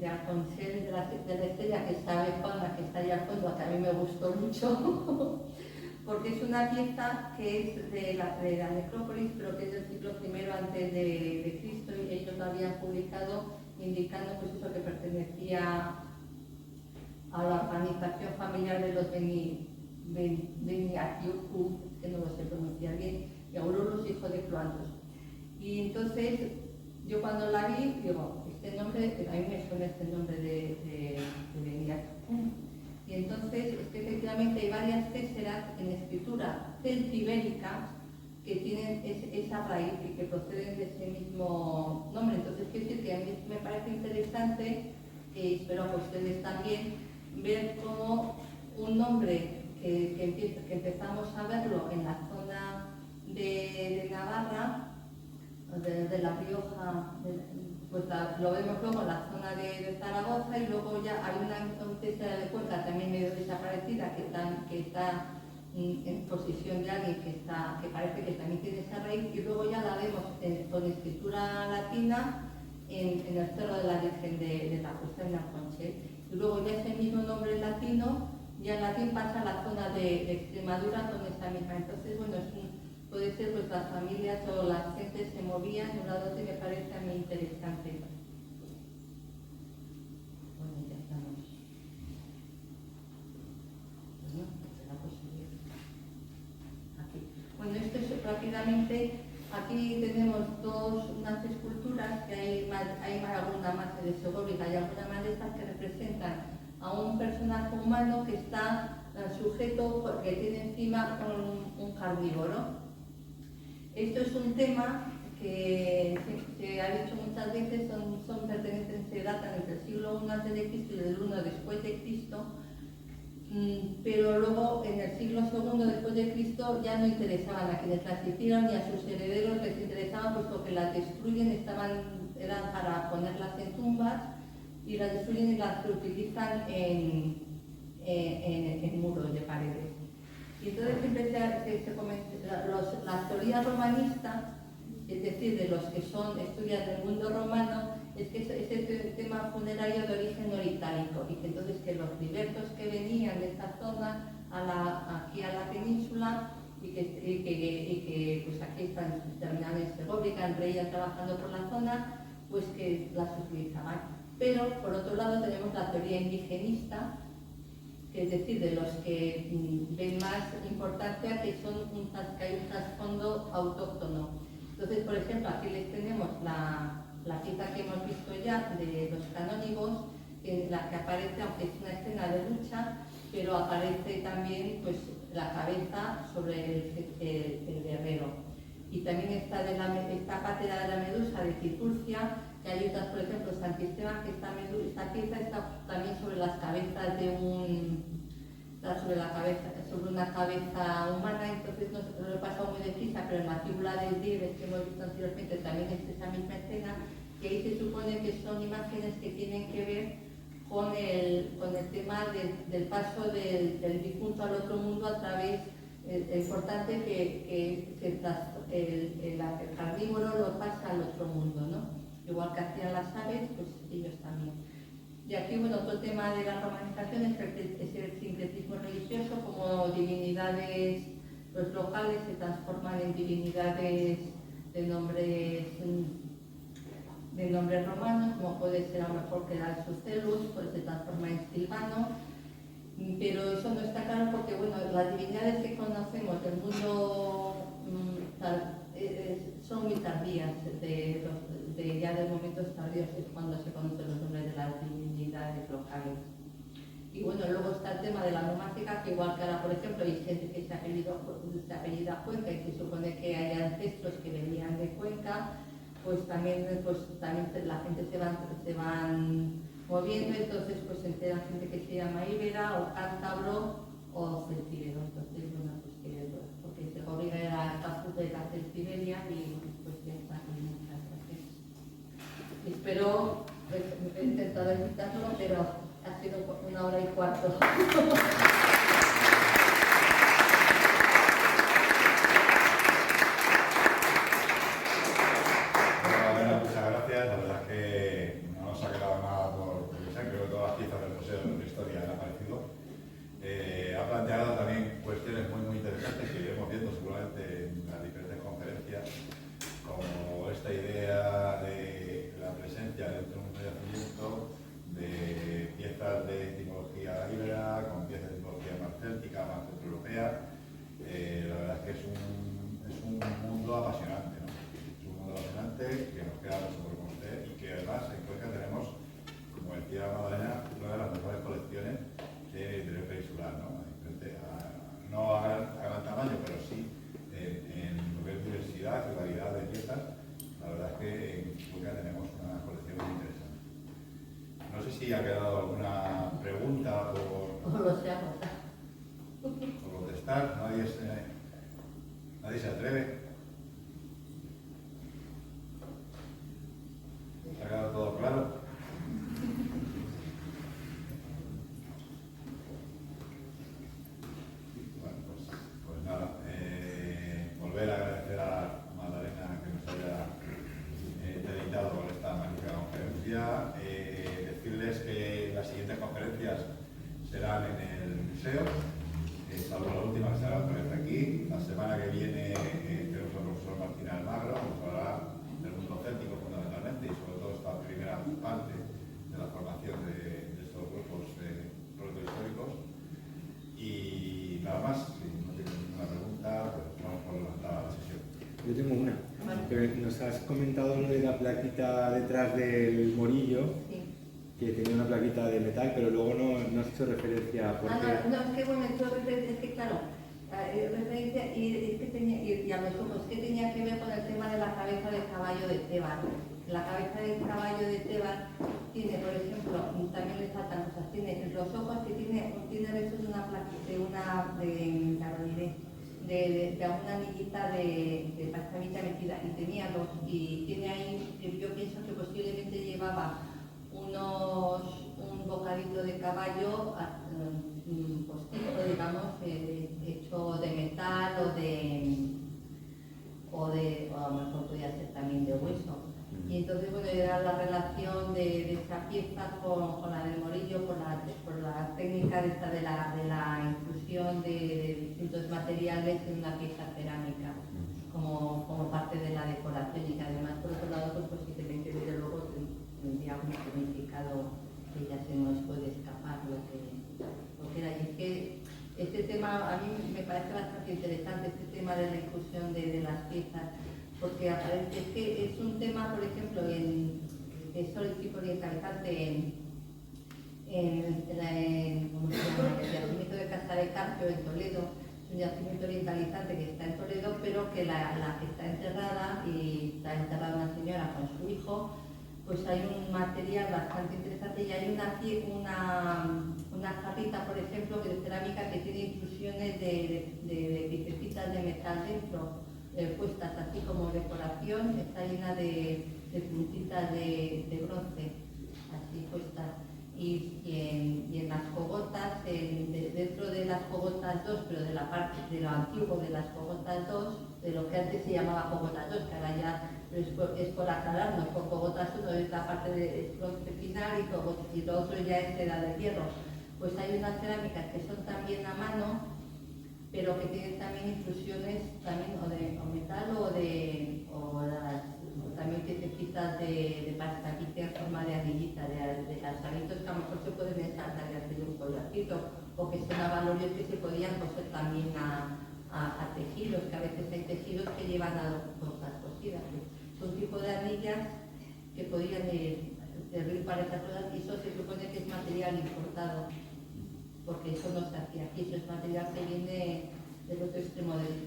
Alconsel de la Estrella, que está Juana, que está allá al fondo, que a mí me gustó mucho, porque es una pieza que es de la necrópolis, pero que es del siglo I antes de Cristo, y ellos lo habían publicado indicando pues eso, que pertenecía a la organización familiar de los Beniatiucu, que no lo sé pronunciar bien, y Aurorus, hijo de Cloantos. Y entonces yo cuando la vi, digo, este nombre, a mí me suena este nombre de Beniatiucu. Y entonces es que efectivamente hay varias téseras en escritura celtibérica que tienen esa raíz y que proceden de ese mismo nombre. Entonces quiero decir que a mí me parece interesante, y espero que ustedes también, ver cómo un nombre que empezamos a verlo en la zona de Navarra, de La Rioja, pues lo vemos luego en la zona de Zaragoza, y luego ya hay una tésera de Cuenca también medio desaparecida que está en posesión de alguien que parece que también tiene esa raíz, y luego ya la vemos con escritura latina en el Cerro de la Virgen de la Puesta en Alconsel. Y luego ya ese mismo nombre latino, ya en latín pasa a la zona de Extremadura con esta misma. Entonces, bueno, puede ser pues las familias o las gentes se movían de un lado a otro, y me parece a mí interesante. Bueno, ya estamos. Bueno, será posible. Aquí. Bueno, esto es rápidamente. Aquí tenemos unas esculturas, que hay alguna más de Segovia, hay alguna más de estas que representan a un personaje humano que está sujeto, que tiene encima un carnívoro. Esto es un tema que se ha dicho muchas veces, se datan entre el siglo I a.C. y el I después de Cristo, pero luego en el siglo II después de Cristo ya no interesaban a quienes las hicieron ni a sus herederos les interesaban, puesto que las destruyen, estaban eran para ponerlas en tumbas y las destruyen y las utilizan en muros de paredes. Y entonces las teorías romanistas, es decir, de los que estudian del mundo romano, es que ese tema funerario de origen oritálico, y que entonces que los libertos que venían de esta zona aquí a la península y que pues aquí están terminaban en Segovia, en Reya trabajando por la zona, pues que las utilizaban. Pero por otro lado tenemos la teoría indigenista, que es decir, de los que ven más importancia que hay un trasfondo autóctono. Entonces, por ejemplo, aquí les tenemos la cita que hemos visto ya de los canónigos, en la que aparece, aunque es una escena de lucha, pero aparece también pues, la cabeza sobre el guerrero. Y también esta pátera de la Medusa de Tiburcia, que hay otras, por ejemplo, San Esteban, que esta pieza está también sobre las cabezas sobre una cabeza humana. Entonces no lo he pasado muy deprisa, pero en la figura del Dives que hemos visto anteriormente también es esa misma escena, que ahí se supone que son imágenes que tienen que ver con el tema del paso del difunto al otro mundo a través. Es importante que el carnívoro lo pasa al otro mundo, ¿no? Igual que hacían las aves, pues ellos también. Y aquí, bueno, otro tema de la romanización es el sincretismo religioso, como divinidades locales se transforman en divinidades de nombres romanos, como puede ser a lo mejor que era el Sucelus, pues se transforma en Silvano. Pero eso no está claro porque, bueno, las divinidades que conocemos del mundo son muy tardías, ya de momentos tardíos es cuando se conocen los nombres de las divinidades locales. Y bueno, luego está el tema de la nomática, que igual que ahora, por ejemplo, hay gente que se apellida Cuenca y se supone que hay ancestros que venían de Cuenca, pues también la gente se van moviendo, entonces pues se entera gente que se llama íbera o cántabro o celtíbero. Entonces, bueno, pues que porque Segovia era Caput de la Celtiberia y pues ya está, muchas gracias. Espero, pues, he intentado evitarlo, pero ha sido 1 hora y cuarto. Bueno, muchas gracias. La verdad es que no nos ha quedado nada por pensar. Creo que todas las piezas del Museo de Historia han aparecido. Ha planteado también cuestiones muy interesantes que iremos viendo seguramente en las diferentes conferencias, como esta idea de la presencia dentro de un yacimiento de piezas de etimología íbera, con piezas de etimología más céltica, más centroeuropea. La verdad es que es un mundo apasionante, ¿no? Es un mundo apasionante que nos queda mucho por conocer y que además en Cuenca tenemos, como decía Magdalena, una de las mejores colecciones de interior peninsular, ¿no? No a gran tamaño, pero sí en lo que es diversidad y variedad de piezas. La verdad es que en Cuenca tenemos una colección muy interesante. No sé si ha quedado alguna pregunta por contestar. Nadie se atreve. ¿Ha quedado todo claro? Bueno, pues nada. Volver a agradecer a Magdalena que nos haya dedicado con esta magnífica conferencia. Decirles que las siguientes conferencias serán en el museo, salvo la última que será otra vez aquí. La semana que viene tenemos al profesor Martín Almagro, que nos hablará del mundo céltico fundamentalmente y sobre todo esta primera parte de la formación de estos grupos protohistóricos. Y nada más, si no tienen ninguna pregunta, pues vamos por levantar la sesión. Yo tengo una. Nos has comentado lo de la plaquita detrás del morillo. Sí. Que tenía una plaquita de metal, pero luego no has hecho referencia a por qué. No, es que bueno, es que claro, referencia y a los ojos, ¿qué tenía que ver con el tema de la cabeza del caballo de Teban? La cabeza del caballo de Teban tiene, por ejemplo, también le faltan cosas, tiene los ojos que tiene restos de una plaquita, de alguna anillita de pastamita metida y tenía dos, y tiene ahí, yo pienso que posiblemente llevaba un bocadillo de caballo postizo, digamos, hecho de metal o a lo mejor podía ser también de hueso. Y entonces, bueno, era la relación de esta pieza con la del morillo, por la técnica de la inclusión de distintos materiales en una pieza cerámica, como parte de la decoración, y que además, por otro lado, pues posiblemente, desde luego, tendría un significado que ya se nos puede escapar lo que era. Y es que este tema a mí me parece bastante interesante, este tema de la inclusión de las piezas, porque es que es un tema, por ejemplo, que es tipo orientalizante ¿cómo se llama? El yacimiento de Casa de Carpio en Toledo. Es un yacimiento orientalizante que está en Toledo, pero que la que está enterrada, y está enterrada una señora con su hijo, pues hay un material bastante interesante, y hay una jarrita, por ejemplo, de cerámica que tiene inclusiones de piececitas de metal dentro, puestas así como decoración. Está llena de puntitas de bronce, así puestas. Y en las cogotas, dentro de las cogotas 2, pero de la parte de lo antiguo de las cogotas 2, de lo que antes se llamaba cogotas 2, que ahora ya es por aclararnos, por cogotas 1 es la parte de bronce final, y lo otro ya es edad de hierro. Pues hay unas cerámicas que son también a mano, pero que tienen también inclusiones también o metal o también piececitas de pasta aquí en forma de anillita, de lanzamientos que a lo mejor se pueden ensartar y hacer un collarcito, o que son abalorios que se podían coser también a tejidos, que a veces hay tejidos que llevan a cosas cosidas. Son tipo de anillas que podían servir para esas cosas, y eso se supone que es material importado, porque eso no se hacía aquí, eso es material que viene del otro extremo del